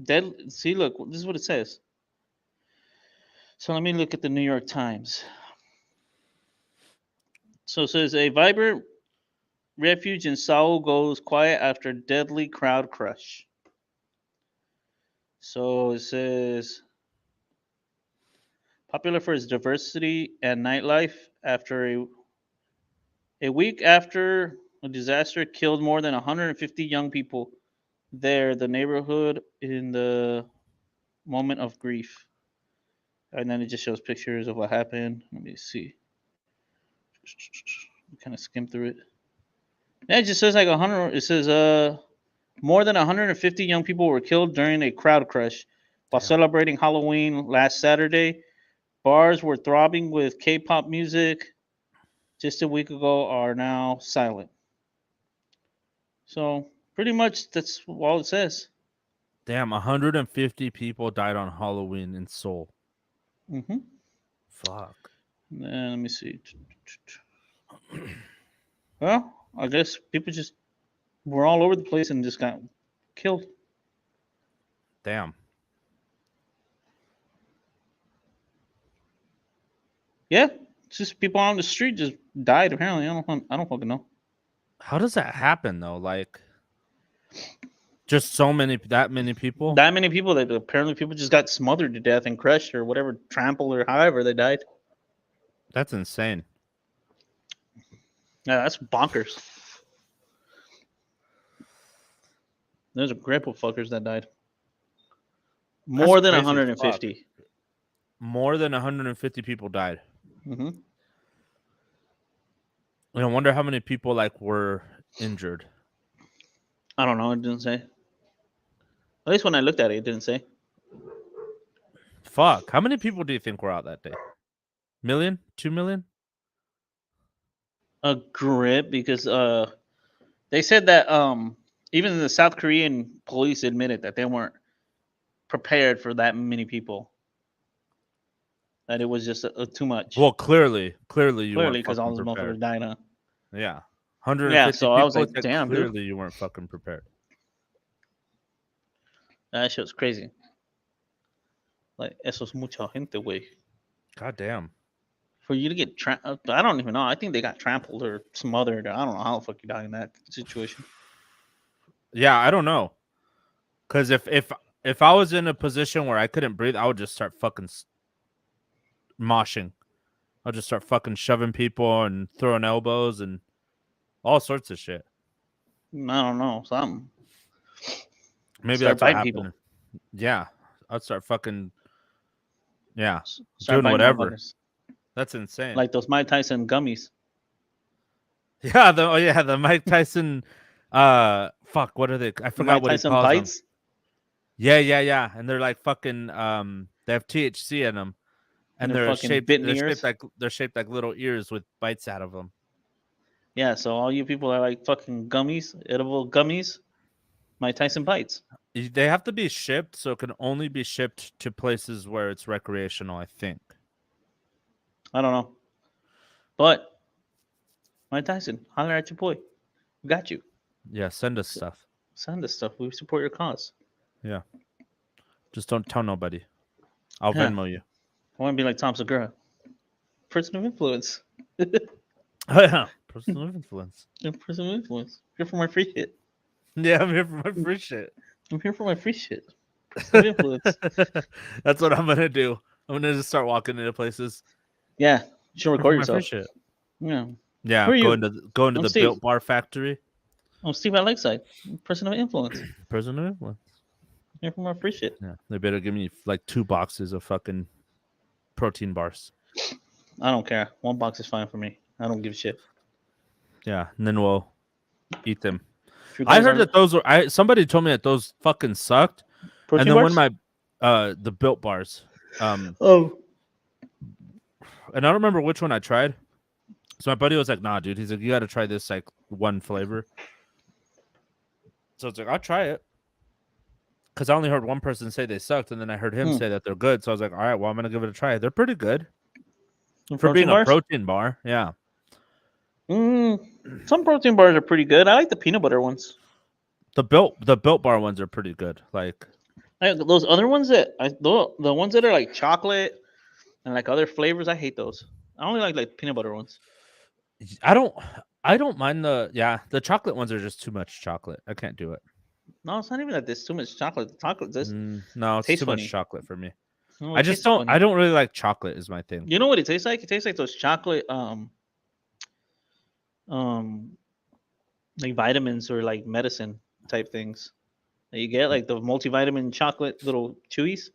Speaker 2: dead. See, look, this is what it says. So let me look at the New York Times. So it says a vibrant refuge in Seoul goes quiet after deadly crowd crush. So it says popular for its diversity and nightlife after a week after a disaster killed more than 150 young people there, the neighborhood in the moment of grief. And then it just shows pictures of what happened. Let me see. Kind of skim through it. Yeah, it just says like 100. It says more than 150 young people were killed during a crowd crush while
Speaker 1: Damn.
Speaker 2: celebrating Halloween last Saturday. Bars were throbbing with K-pop music just a week ago are now silent. So pretty much that's all it says.
Speaker 1: Damn. 150 people died on Halloween in Seoul.
Speaker 2: Mm-hmm.
Speaker 1: Fuck.
Speaker 2: Let me see. Well, I guess people just were all over the place and just got killed.
Speaker 1: Damn.
Speaker 2: Yeah, it's just people on the street just died. Apparently, I don't fucking know.
Speaker 1: How does that happen though? Like, just that many people.
Speaker 2: That many people that apparently people just got smothered to death and crushed or whatever, trampled or however they died.
Speaker 1: That's insane.
Speaker 2: Yeah, that's bonkers. There's a grip of fuckers that died. More than
Speaker 1: crazy as
Speaker 2: 150.
Speaker 1: More than 150 people died.
Speaker 2: Mm-hmm.
Speaker 1: I wonder how many people like were injured.
Speaker 2: I don't know. It didn't say. At least when I looked at it, it didn't say.
Speaker 1: Fuck. How many people do you think were out that day? Million? 2 million?
Speaker 2: A grip because they said that even the South Korean police admitted that they weren't prepared for that many people. That it was just too much.
Speaker 1: Well, clearly you weren't
Speaker 2: because all those
Speaker 1: prepared.
Speaker 2: motherfuckers died, huh?
Speaker 1: Yeah. 150
Speaker 2: Yeah, so
Speaker 1: people.
Speaker 2: I was like, damn, dude.
Speaker 1: Clearly you weren't fucking prepared.
Speaker 2: That shit was crazy. Like, eso es mucha gente, güey.
Speaker 1: God damn.
Speaker 2: For you to get I don't even know. I think they got trampled or smothered. I don't know how the fuck you die in that situation.
Speaker 1: Yeah, I don't know. Because if I was in a position where I couldn't breathe, I would just start fucking moshing. I'll just start fucking shoving people and throwing elbows and all sorts of shit.
Speaker 2: I don't know. Something.
Speaker 1: Maybe
Speaker 2: Start
Speaker 1: that's what
Speaker 2: biting
Speaker 1: happened.
Speaker 2: people.
Speaker 1: Yeah. I'd start fucking
Speaker 2: Start
Speaker 1: doing whatever.
Speaker 2: motherfuckers.
Speaker 1: That's insane.
Speaker 2: Like those Mike Tyson gummies.
Speaker 1: Yeah, the Mike Tyson fuck, what are they? I forgot
Speaker 2: Mike
Speaker 1: what
Speaker 2: Tyson
Speaker 1: he calls
Speaker 2: bites.
Speaker 1: them. Yeah. And they're like fucking they have THC in them. And they're shaped like little ears with bites out of them.
Speaker 2: Yeah, so all you people are like fucking gummies, edible gummies. Mike Tyson bites.
Speaker 1: They have to be shipped, so it can only be shipped to places where it's recreational, I think.
Speaker 2: I don't know. But Mike Tyson, holler at your boy. We got you.
Speaker 1: Yeah, send us stuff.
Speaker 2: Send us stuff. We support your cause.
Speaker 1: Yeah. Just don't tell nobody. I'll
Speaker 2: Yeah.
Speaker 1: Venmo you.
Speaker 2: I want to be like Tom Segura. Person of influence.
Speaker 1: Oh yeah. Person of influence.
Speaker 2: Person of influence. Here for my free shit.
Speaker 1: Yeah, I'm here for my free shit.
Speaker 2: I'm here for my free shit. Person of influence.
Speaker 1: That's what I'm gonna do. I'm gonna just start walking into places.
Speaker 2: Yeah. You should record
Speaker 1: My free
Speaker 2: yourself.
Speaker 1: shit.
Speaker 2: Yeah.
Speaker 1: Yeah.
Speaker 2: Who are you?
Speaker 1: Go into
Speaker 2: I'm
Speaker 1: the
Speaker 2: Steve.
Speaker 1: Built Bar factory.
Speaker 2: I'm Steve at Lakeside. Person of influence.
Speaker 1: Person of influence.
Speaker 2: Here for my free shit.
Speaker 1: Yeah. They better give me like 2 boxes of fucking protein bars.
Speaker 2: I don't care. 1 box is fine for me. I don't give a shit.
Speaker 1: Yeah, and then we'll eat them. I heard that those were. Somebody told me that those fucking sucked.
Speaker 2: Protein
Speaker 1: and then
Speaker 2: bars?
Speaker 1: when my the Built Bars,
Speaker 2: oh,
Speaker 1: and I don't remember which one I tried. So my buddy was like, "Nah, dude." He's like, "You got to try this like one flavor." So it's like, "I'll try it," because I only heard one person say they sucked, and then I heard him say that they're good. So I was like, "All right, well, I'm gonna give it a try." They're pretty good for being a protein bar. Yeah.
Speaker 2: Some protein bars are pretty good. I like the peanut butter ones.
Speaker 1: The Built Bar ones are pretty good. Like
Speaker 2: those other ones the ones that are like chocolate and like other flavors, I hate those. I only like peanut butter ones.
Speaker 1: I don't mind the chocolate ones are just too much chocolate. I can't do it.
Speaker 2: No, it's not even that there's too much chocolate. The chocolate just
Speaker 1: no, it's
Speaker 2: tastes
Speaker 1: too
Speaker 2: funny.
Speaker 1: much chocolate for me.
Speaker 2: No,
Speaker 1: I just don't.
Speaker 2: funny.
Speaker 1: I don't really like chocolate. Is my thing.
Speaker 2: You know what it tastes like? It tastes like those chocolate like vitamins or like medicine type things that you get, like the multivitamin chocolate little chewies.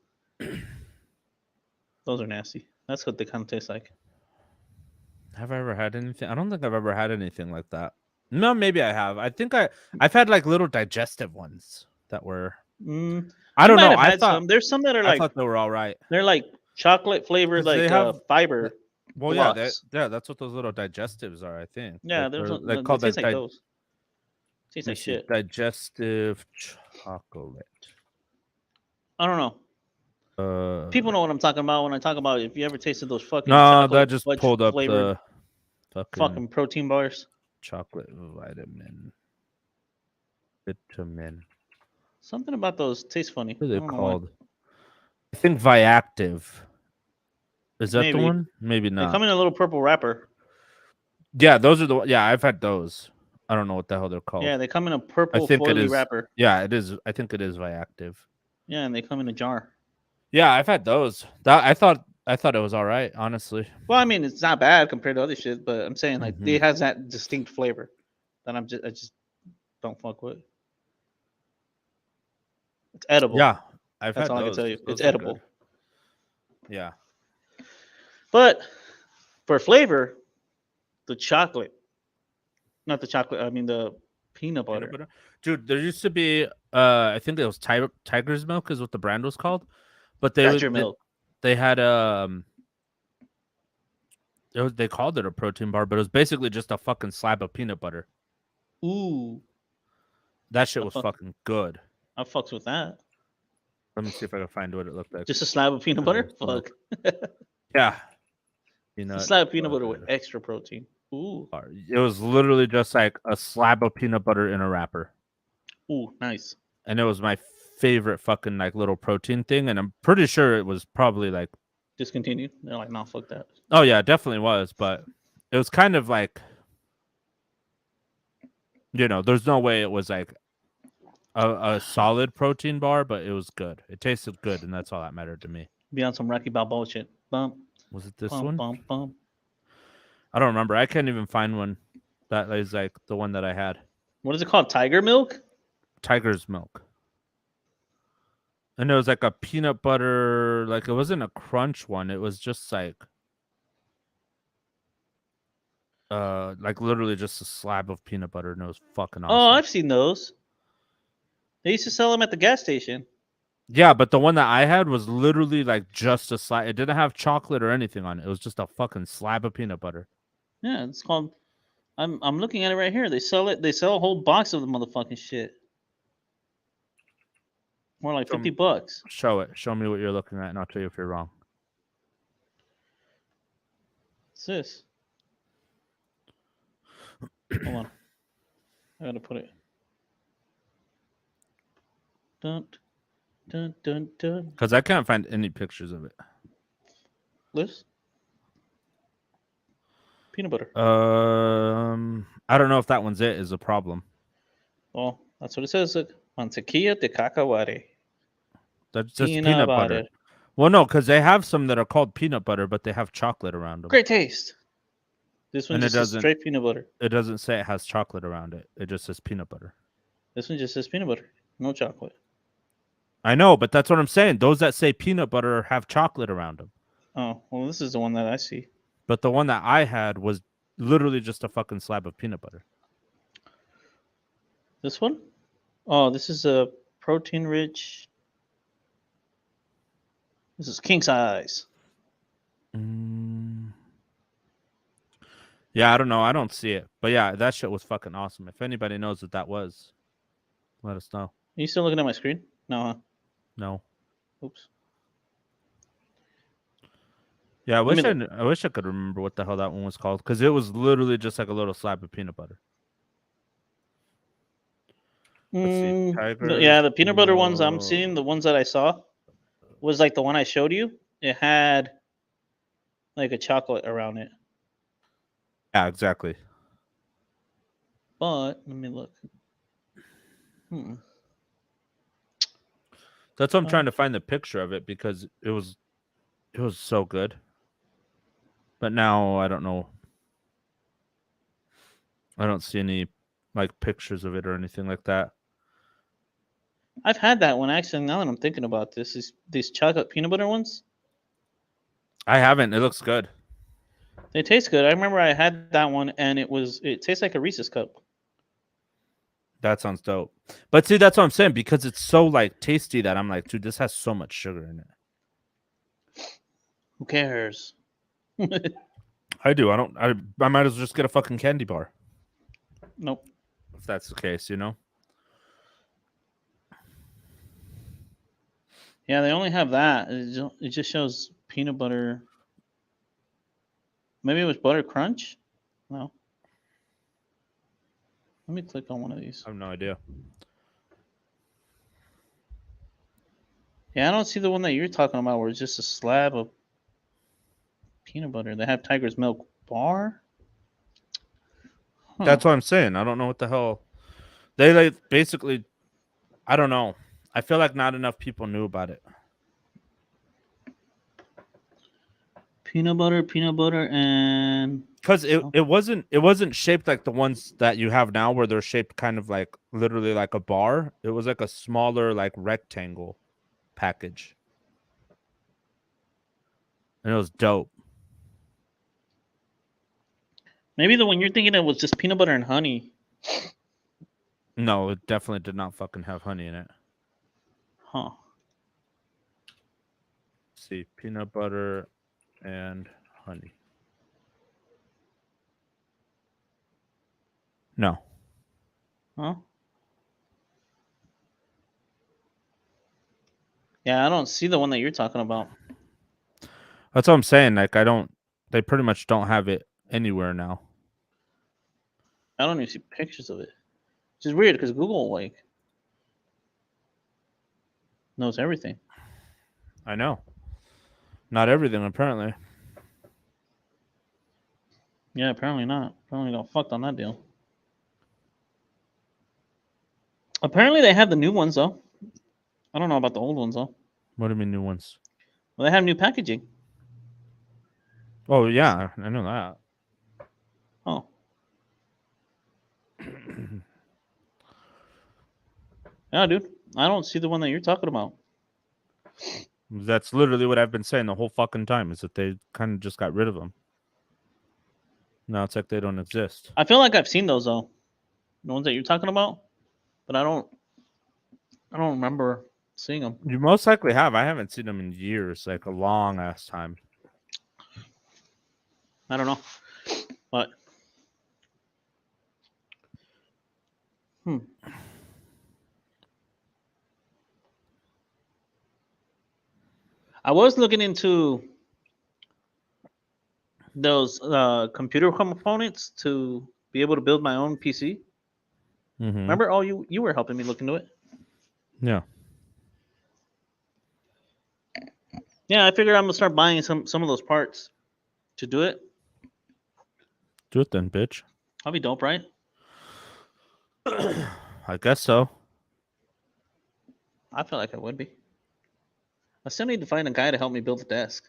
Speaker 2: Those are nasty. That's what they kind of taste like.
Speaker 1: Have I ever had anything? I don't think I've ever had anything like that. No, maybe I have. I think I've had like little digestive ones that were. I don't know. I thought
Speaker 2: there's some that are like.
Speaker 1: I thought they were all right.
Speaker 2: They're like chocolate flavored, like fiber.
Speaker 1: Well, yeah, that's what those little digestives are. I think.
Speaker 2: Yeah,
Speaker 1: they're called like
Speaker 2: those. Tastes like shit.
Speaker 1: Digestive chocolate.
Speaker 2: I don't know. People know what I'm talking about when I talk about if you ever tasted those fucking.
Speaker 1: No, that just pulled up the
Speaker 2: fucking protein bars.
Speaker 1: Chocolate vitamin. Vitamin.
Speaker 2: Something about those tastes funny.
Speaker 1: What are
Speaker 2: I
Speaker 1: they
Speaker 2: don't know why.
Speaker 1: called? I think Viactive. Is that the
Speaker 2: Maybe
Speaker 1: one? Maybe
Speaker 2: they
Speaker 1: not.
Speaker 2: come in a little purple wrapper.
Speaker 1: Yeah, those are the. Yeah, I've had those. I don't know what the hell they're called.
Speaker 2: Yeah, they come in a
Speaker 1: I
Speaker 2: purple
Speaker 1: think it
Speaker 2: foily
Speaker 1: is.
Speaker 2: wrapper.
Speaker 1: Yeah, it is. I think it is Viactive.
Speaker 2: Yeah, and they come in a jar.
Speaker 1: Yeah, I've had those. That I thought it was all right, honestly.
Speaker 2: Well, I mean, it's not bad compared to other shit, but I'm saying like
Speaker 1: Mhm.
Speaker 2: it has that distinct flavor that I just don't fuck with. It's edible.
Speaker 1: Yeah, I've
Speaker 2: That's
Speaker 1: had
Speaker 2: all I can
Speaker 1: those.
Speaker 2: tell you. It's
Speaker 1: Those are good.
Speaker 2: edible.
Speaker 1: Yeah.
Speaker 2: But for flavor, the chocolate, not the chocolate. I mean the peanut
Speaker 1: Peanut
Speaker 2: butter.
Speaker 1: butter. Dude, there used to be I think it was Tiger's Milk is what the brand was called. But
Speaker 2: Badger milk.
Speaker 1: they had they called it a protein bar, but it was basically just a fucking slab of peanut butter.
Speaker 2: Ooh,
Speaker 1: That shit
Speaker 2: I
Speaker 1: was
Speaker 2: fuck,
Speaker 1: fucking good.
Speaker 2: I fucks with that.
Speaker 1: Let me see if I can find what it looked like.
Speaker 2: Just a slab of peanut butter.
Speaker 1: Tiger's
Speaker 2: Fuck.
Speaker 1: Milk. Yeah.
Speaker 2: A
Speaker 1: Peanut
Speaker 2: slab of peanut butter with
Speaker 1: butter
Speaker 2: extra protein. Ooh,
Speaker 1: bar. It was literally just like a slab of peanut butter in a wrapper.
Speaker 2: ooh, nice.
Speaker 1: And it was my favorite fucking like little protein thing. And I'm pretty sure it was probably like,
Speaker 2: Discontinued. They're like, nah, fuck that.
Speaker 1: oh yeah, it definitely was, but it was kind of like, there's no way it was like a solid protein bar, but it was good. It tasted good, and that's all that mattered to me.
Speaker 2: Be on some Rocky Balboa shit. Bump,
Speaker 1: Was it this
Speaker 2: bump,
Speaker 1: one?
Speaker 2: bump, bump.
Speaker 1: I don't remember. I can't even find one that is like the one that I had.
Speaker 2: What is it called? Tiger milk?
Speaker 1: Tiger's Milk. And it was like a peanut butter, like it wasn't a crunch one. It was just like literally just a slab of peanut butter, and it was fucking
Speaker 2: Oh,
Speaker 1: awesome.
Speaker 2: I've seen those. They used to sell them at the gas station.
Speaker 1: Yeah, but the one that I had was literally like just a slab. It didn't have chocolate or anything on it. It was just a fucking slab of peanut butter.
Speaker 2: Yeah, it's called. I'm looking at it right here. They sell it. They sell a whole box of the motherfucking shit. More like
Speaker 1: Show,
Speaker 2: $50.
Speaker 1: show it. Show me what you're looking at, and I'll tell you if you're wrong.
Speaker 2: What's this? Hold on. I gotta put it. Dun dun dun dun.
Speaker 1: Because I can't find any pictures of it.
Speaker 2: This peanut butter.
Speaker 1: I don't know if that one's it. Is a problem.
Speaker 2: Oh, that's what it says. Look, mantequilla de cacahuate.
Speaker 1: That's just
Speaker 2: Peanut
Speaker 1: peanut butter.
Speaker 2: butter.
Speaker 1: Well, no, because they have some that are called peanut butter, but they have chocolate around them,
Speaker 2: Great taste. This one
Speaker 1: and
Speaker 2: just says straight peanut butter.
Speaker 1: it doesn't say it has chocolate around it. It just says peanut butter.
Speaker 2: This one just says peanut butter. No chocolate.
Speaker 1: I know, but that's what I'm saying. Those that say peanut butter have chocolate around them.
Speaker 2: Oh, well, this is the one that I see.
Speaker 1: But the one that I had was literally just a fucking slab of peanut butter.
Speaker 2: This one? Oh, this is a protein rich. This is king size.
Speaker 1: Yeah, I don't know. I don't see it. But yeah, that shit was fucking awesome. If anybody knows what that was, let us know.
Speaker 2: Are you still looking at my screen? No, huh?
Speaker 1: No.
Speaker 2: Oops.
Speaker 1: Yeah,
Speaker 2: Let me look.
Speaker 1: I wish I could remember what the hell that one was called, because it was literally just like a little slab of peanut butter. Let's see.
Speaker 2: Yeah, the peanut butter ones I'm seeing, the ones that I saw, was like the one I showed you. It had like a chocolate around it.
Speaker 1: Yeah, exactly.
Speaker 2: But let me look.
Speaker 1: That's what I'm trying to find the picture of it, because it was so good. But now I don't know. I don't see any like pictures of it or anything like that.
Speaker 2: I've had that one actually. Now that I'm thinking about this, is these chocolate peanut butter ones.
Speaker 1: I haven't. It looks good.
Speaker 2: They taste good. I remember I had that one, and it tastes like a Reese's cup.
Speaker 1: That sounds dope. But see, that's what I'm saying, because it's so like tasty that I'm like, dude, this has so much sugar in it.
Speaker 2: Who cares?
Speaker 1: I do. I might as well just get a fucking candy bar.
Speaker 2: Nope.
Speaker 1: If that's the case,
Speaker 2: Yeah, they only have that. It just shows peanut butter. Maybe it was butter crunch. No. Let me click on one of these.
Speaker 1: I have no idea.
Speaker 2: Yeah, I don't see the one that you're talking about where it's just a slab of peanut butter. They have Tiger's Milk bar. Huh.
Speaker 1: That's what I'm saying. I don't know what the hell they like. Basically, I don't know. I feel like not enough people knew about it
Speaker 2: Peanut butter, and
Speaker 1: because
Speaker 2: oh,
Speaker 1: it wasn't shaped like the ones that you have now, where they're shaped kind of like literally like a bar. It was like a smaller like rectangle package, and it was dope.
Speaker 2: maybe the one you're thinking of was just peanut butter and honey.
Speaker 1: No, it definitely did not fucking have honey in it.
Speaker 2: Huh.
Speaker 1: Let's see, peanut butter and honey. No.
Speaker 2: Huh? Yeah, I don't see the one that you're talking about.
Speaker 1: That's what I'm saying. Like I don't. They pretty much don't have it anywhere now.
Speaker 2: I don't even see pictures of it. Which is weird because Google like knows everything.
Speaker 1: I know. Not everything apparently.
Speaker 2: Yeah, apparently not. Apparently got fucked on that deal. Apparently they have the new ones though. I don't know about the old ones though.
Speaker 1: What do you mean new ones?
Speaker 2: Well, they have new packaging.
Speaker 1: Oh yeah, I know that.
Speaker 2: Oh, yeah, dude. I don't see the one that you're talking about.
Speaker 1: That's literally what I've been saying the whole fucking time. Is that they kind of just got rid of them. Now it's like they don't exist.
Speaker 2: I feel like I've seen those though. The ones that you're talking about, but I don't remember seeing them.
Speaker 1: You most likely have. I haven't seen them in years, like a long ass time.
Speaker 2: I don't know, but hmm. I was looking into those computer components to be able to build my own PC.
Speaker 1: Mm-hmm.
Speaker 2: Remember? Oh, you were helping me look into it.
Speaker 1: Yeah.
Speaker 2: Yeah, I figured I'm gonna start buying some of those parts to do it.
Speaker 1: Do it then, bitch.
Speaker 2: That'll be dope, right?
Speaker 1: I guess so.
Speaker 2: I feel like I would be. I still need to find a guy to help me build the desk.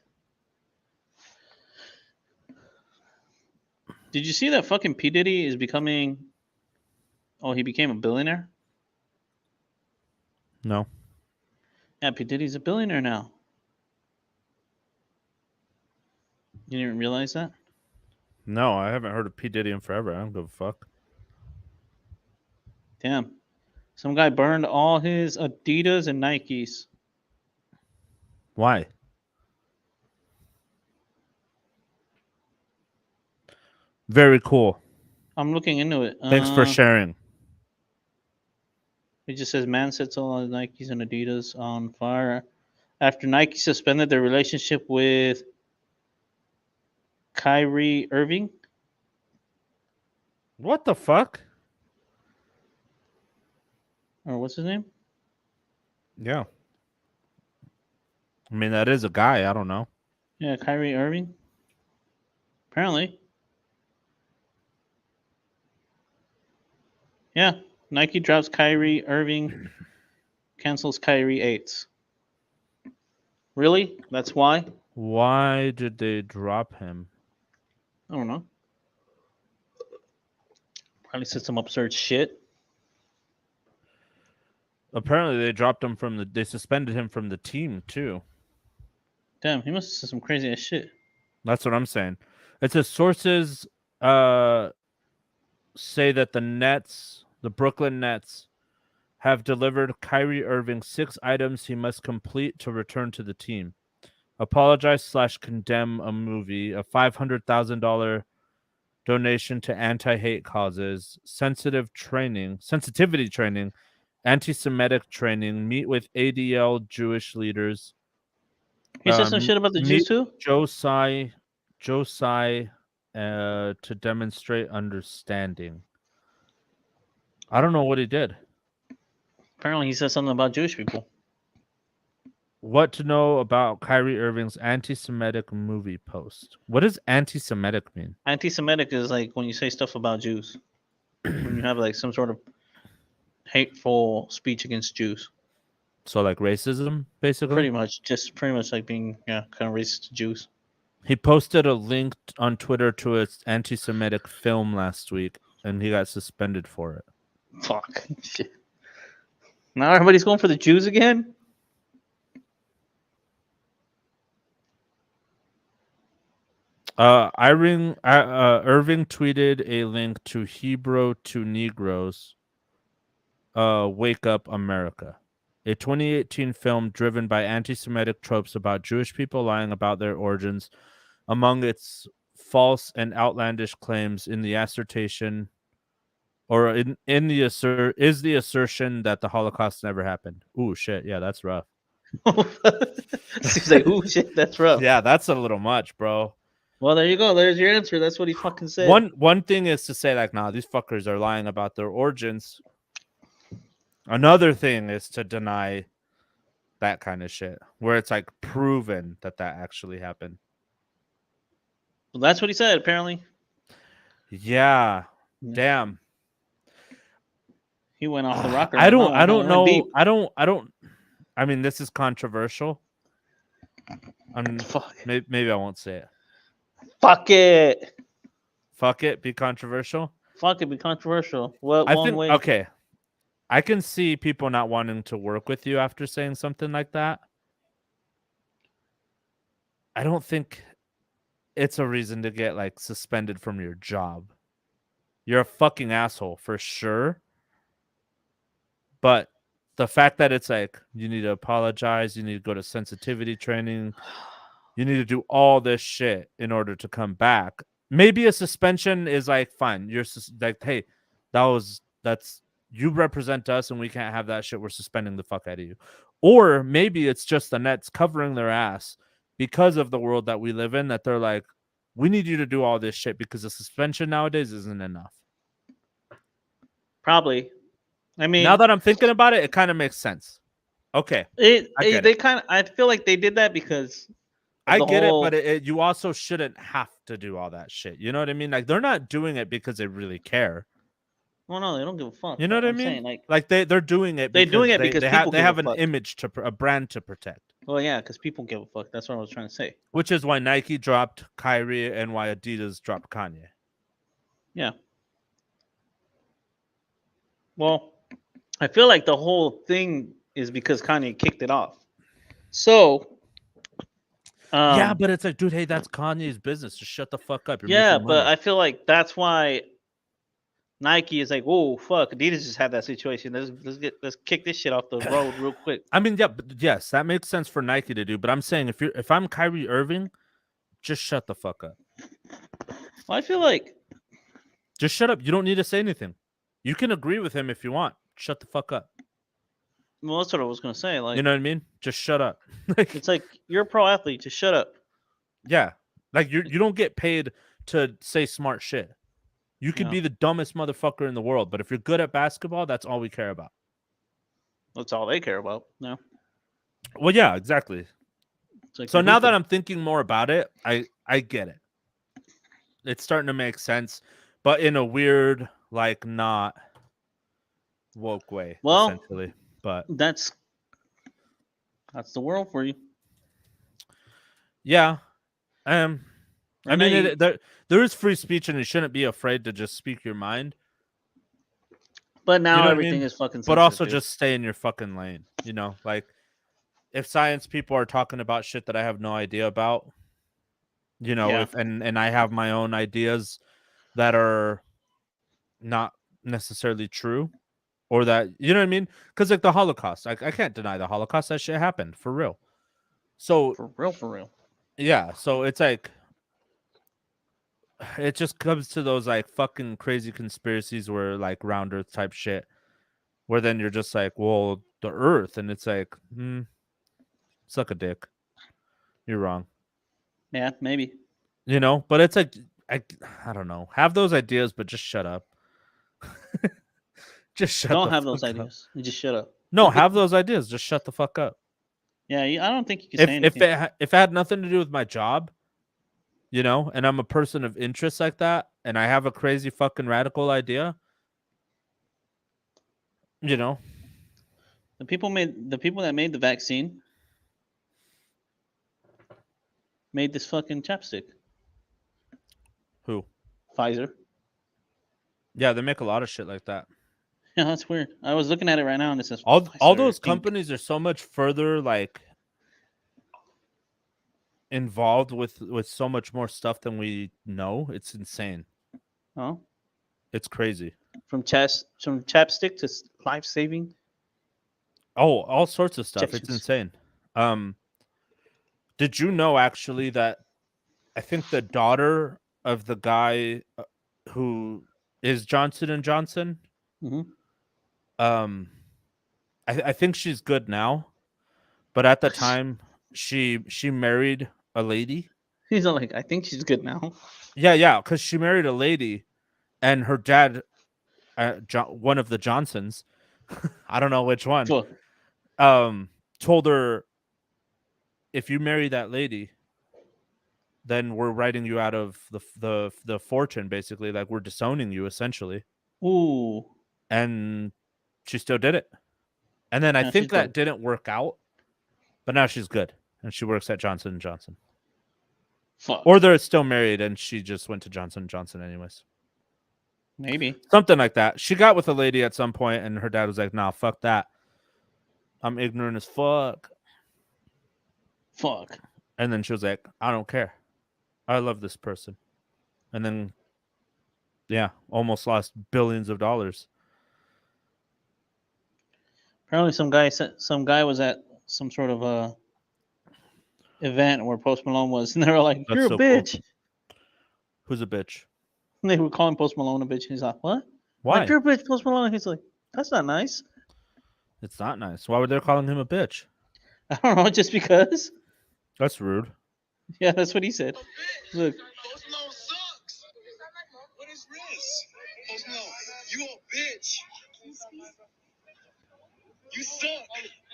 Speaker 2: Did you see that fucking P Diddy is becoming? Oh, he became a billionaire.
Speaker 1: No.
Speaker 2: Yeah, P Diddy's a billionaire now. You didn't realize that?
Speaker 1: No, I haven't heard of P. Diddy in forever. I don't give a fuck.
Speaker 2: Damn. Some guy burned all his Adidas and Nikes.
Speaker 1: Why? Very cool.
Speaker 2: I'm looking into it.
Speaker 1: Thanks for sharing.
Speaker 2: It just says man sets all his Nikes and Adidas on fire after Nike suspended their relationship with Kyrie Irving.
Speaker 1: What the fuck?
Speaker 2: Or what's his name?
Speaker 1: Yeah. I mean, that is a guy. I don't know.
Speaker 2: Yeah, Kyrie Irving. Apparently. Yeah. Nike drops Kyrie Irving, cancels Kyrie 8s. Really? That's why?
Speaker 1: Why did they drop him?
Speaker 2: I don't know. Probably said some absurd shit.
Speaker 1: Apparently, they dropped him from the. They suspended him from the team too.
Speaker 2: Damn, he must have said some crazy ass shit.
Speaker 1: That's what I'm saying. It says sources uh say that the Brooklyn Nets, have delivered Kyrie Irving 6 items he must complete to return to the team. Apologize/condemn a movie, a $500,000 donation to anti-hate causes, sensitivity training, anti-Semitic training, meet with ADL Jewish leaders,
Speaker 2: He said some shit about the Jews
Speaker 1: meet
Speaker 2: too?
Speaker 1: Josai, to demonstrate understanding. I don't know what he did.
Speaker 2: Apparently he said something about Jewish people.
Speaker 1: What to know about Kyrie Irving's anti-Semitic movie post? What does anti-Semitic mean?
Speaker 2: Anti-Semitic is like when you say stuff about Jews. When you have like some sort of hateful speech against Jews.
Speaker 1: So like racism, basically.
Speaker 2: Pretty much like being kind of racist to Jews.
Speaker 1: He posted a link on Twitter to its anti-Semitic film last week, and he got suspended for it.
Speaker 2: Fuck. Shit. Now everybody's going for the Jews again?
Speaker 1: Irving tweeted a link to Hebrew to Negroes, Wake Up America, a 2018 film driven by anti-Semitic tropes about Jewish people lying about their origins. Among its false and outlandish claims in the assertion or in the is the assertion that the Holocaust never happened. Ooh, shit. Yeah, that's rough.
Speaker 2: He's like, ooh, shit, that's rough.
Speaker 1: Yeah, that's a little much, bro.
Speaker 2: Well, there you go. There's your answer. That's what he fucking said.
Speaker 1: One thing is to say, like, nah, these fuckers are lying about their origins. Another thing is to deny that kind of shit, where it's like proven that actually happened.
Speaker 2: Well, that's what he said, apparently.
Speaker 1: Yeah. Damn.
Speaker 2: He went off the rocker.
Speaker 1: I don't know. I mean, this is controversial. Maybe I won't say it.
Speaker 2: Fuck it.
Speaker 1: Fuck it. Be controversial.
Speaker 2: Fuck it. Be controversial. What?
Speaker 1: I think. Okay. I can see people not wanting to work with you after saying something like that. I don't think it's a reason to get like suspended from your job. You're a fucking asshole for sure. But the fact that it's like you need to apologize, you need to go to sensitivity training, you need to do all this shit in order to come back. Maybe a suspension is like fine. You're like, hey, that's you represent us and we can't have that shit. We're suspending the fuck out of you. Or maybe it's just the Nets covering their ass because of the world that we live in, that they're like, we need you to do all this shit because the suspension nowadays isn't enough.
Speaker 2: Probably. I mean,
Speaker 1: now that I'm thinking about it, it kind of makes sense. Okay.
Speaker 2: I feel like they did that because
Speaker 1: I get it, but you also shouldn't have to do all that shit. You know what I mean? Like, they're not doing it because they really care.
Speaker 2: Well, no, they don't give a fuck.
Speaker 1: You know what I mean? Saying, like they're doing it.
Speaker 2: They're doing it because
Speaker 1: they have an image a brand to protect.
Speaker 2: Well, yeah, because people give a fuck. That's what I was trying to say.
Speaker 1: Which is why Nike dropped Kyrie and why Adidas dropped Kanye.
Speaker 2: Yeah. Well, I feel like the whole thing is because Kanye kicked it off. So.
Speaker 1: Yeah, but it's like, dude, hey, that's Kanye's business. Just shut the fuck up.
Speaker 2: You're but I feel like that's why Nike is like, oh fuck, Adidas just had that situation. Let's kick this shit off the road real quick.
Speaker 1: I mean, yeah, but yes, that makes sense for Nike to do. But I'm saying if I'm Kyrie Irving, just shut the fuck up.
Speaker 2: Well, I feel like
Speaker 1: just shut up. You don't need to say anything. You can agree with him if you want. Shut the fuck up.
Speaker 2: Well, that's what I was gonna say. Like,
Speaker 1: you know what I mean? Just shut up.
Speaker 2: It's like you're a pro athlete. Just shut up.
Speaker 1: Yeah, like you don't get paid to say smart shit. You could be the dumbest motherfucker in the world, but if you're good at basketball, that's all we care about.
Speaker 2: That's all they care about. No.
Speaker 1: Well, yeah, exactly. Like so now that I'm thinking more about it, I get it. It's starting to make sense, but in a weird, like, not woke way, essentially. But
Speaker 2: that's the world for you.
Speaker 1: Yeah. I mean, there is free speech, and you shouldn't be afraid to just speak your mind.
Speaker 2: But now everything is fucking sensitive.
Speaker 1: But also just stay in your fucking lane. You know, like if science people are talking about shit that I have no idea about, you know, and I have my own ideas that are not necessarily true, or that, you know what I mean? Because like the Holocaust, I can't deny the Holocaust. That shit happened for real. So
Speaker 2: for real.
Speaker 1: Yeah. So it's like, it just comes to those like fucking crazy conspiracies where like round earth type shit, where then you're just like, well, the earth, and it's like, suck a dick. You're wrong.
Speaker 2: Yeah, maybe.
Speaker 1: You know, but it's like, I don't know. Have those ideas, but just shut up. Just shut
Speaker 2: Don't have those ideas. You just shut up.
Speaker 1: No, have those ideas. Just shut the fuck up.
Speaker 2: Yeah, I don't think you can say
Speaker 1: If
Speaker 2: anything.
Speaker 1: if it had nothing to do with my job, you know, and I'm a person of interest like that, and I have a crazy fucking radical idea, you know,
Speaker 2: The people that made the vaccine made this fucking chapstick.
Speaker 1: who?
Speaker 2: Pfizer.
Speaker 1: Yeah, they make a lot of shit like that.
Speaker 2: Yeah, that's weird. I was looking at it right now and it says
Speaker 1: All
Speaker 2: Pfizer
Speaker 1: those
Speaker 2: Inc.
Speaker 1: companies are so much further like involved with so much more stuff than we know. It's insane.
Speaker 2: Oh,
Speaker 1: It's crazy.
Speaker 2: from chapstick to life saving
Speaker 1: Oh, all sorts of stuff. It's
Speaker 2: injections.
Speaker 1: insane. Um, did you know actually that I think the daughter of the guy who is Johnson and Johnson,
Speaker 2: Mm-hmm.
Speaker 1: um, I think she's good now, but at the time she married a lady.
Speaker 2: He's all like, I think she's good now.
Speaker 1: Yeah, because she married a lady, and her dad, one of the Johnsons, I don't know which one,
Speaker 2: Well,
Speaker 1: told her, if you marry that lady, then we're writing you out of the fortune, basically, like we're disowning you essentially.
Speaker 2: ooh,
Speaker 1: And she still did it. And then I
Speaker 2: yeah, she's
Speaker 1: think that
Speaker 2: good.
Speaker 1: didn't work out, but now she's good and she works at Johnson and Johnson.
Speaker 2: Fuck,
Speaker 1: Or they're still married and she just went to Johnson and Johnson anyways.
Speaker 2: maybe.
Speaker 1: Something like that. She got with a lady at some point and her dad was like, "Nah, fuck that. I'm ignorant as fuck."
Speaker 2: Fuck.
Speaker 1: And then she was like, "I don't care. I love this person." And then yeah, almost lost billions of dollars.
Speaker 2: Apparently, some guy was at some sort of event where Post Malone was, and they were like,
Speaker 1: That's
Speaker 2: "You're a
Speaker 1: so cool.
Speaker 2: bitch."
Speaker 1: Who's a bitch?
Speaker 2: And they were calling Post Malone a bitch. And he's like, "What? Like
Speaker 1: Why?
Speaker 2: you're a bitch, Post Malone?" And he's like, "That's not nice."
Speaker 1: It's not nice. Why were they calling him a bitch?
Speaker 2: I don't know, just because.
Speaker 1: That's rude.
Speaker 2: Yeah, that's what he said. Look,
Speaker 3: Post Malone sucks. What is this? Post Malone, you a bitch. You suck.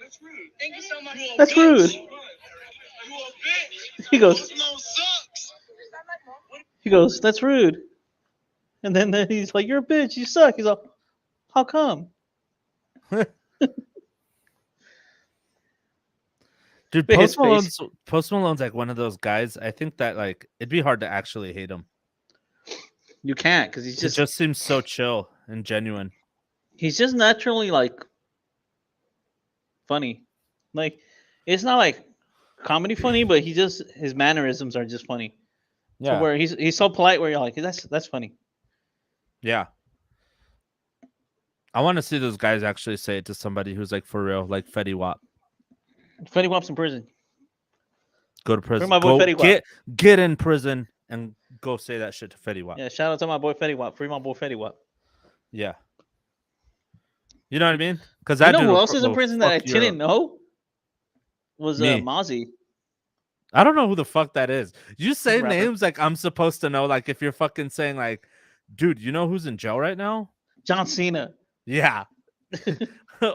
Speaker 3: That's rude. Thank you so much. You a
Speaker 2: that's
Speaker 3: bitch.
Speaker 2: rude.
Speaker 3: You a bitch.
Speaker 2: He goes,
Speaker 3: Post Malone sucks.
Speaker 2: "That's rude." And then he's like, "You're a bitch. You suck." He's like, "How come?"
Speaker 1: Dude,
Speaker 2: But his face.
Speaker 1: Post Malone's like one of those guys. I think that like it'd be hard to actually hate him.
Speaker 2: You can't, because
Speaker 1: He just seems so chill and genuine.
Speaker 2: he's just naturally like funny. Like it's not like comedy funny, but his mannerisms are just funny. To
Speaker 1: Yeah.
Speaker 2: where he's so polite where you're like, that's funny.
Speaker 1: Yeah. I want to see those guys actually say it to somebody who's like for real, like Fetty Wap.
Speaker 2: Fetty Wap's in prison.
Speaker 1: Go to
Speaker 2: Free
Speaker 1: prison.
Speaker 2: my boy
Speaker 1: Go
Speaker 2: Fetty Wap.
Speaker 1: get in prison and go say that shit to Fetty Wap.
Speaker 2: Yeah, shout out to my boy Fetty Wap. Free my boy Fetty Wap.
Speaker 1: Yeah. You know what I mean? Because
Speaker 2: You
Speaker 1: that
Speaker 2: know
Speaker 1: dude
Speaker 2: who else is in
Speaker 1: will
Speaker 2: prison that
Speaker 1: fuck
Speaker 2: I
Speaker 1: you
Speaker 2: didn't
Speaker 1: up.
Speaker 2: know? Was
Speaker 1: Me.
Speaker 2: Mozzie.
Speaker 1: I don't know who the fuck that is. You say
Speaker 2: Rapper.
Speaker 1: names like I'm supposed to know. Like if you're fucking saying like, dude, you know who's in jail right now?
Speaker 2: John Cena.
Speaker 1: Yeah.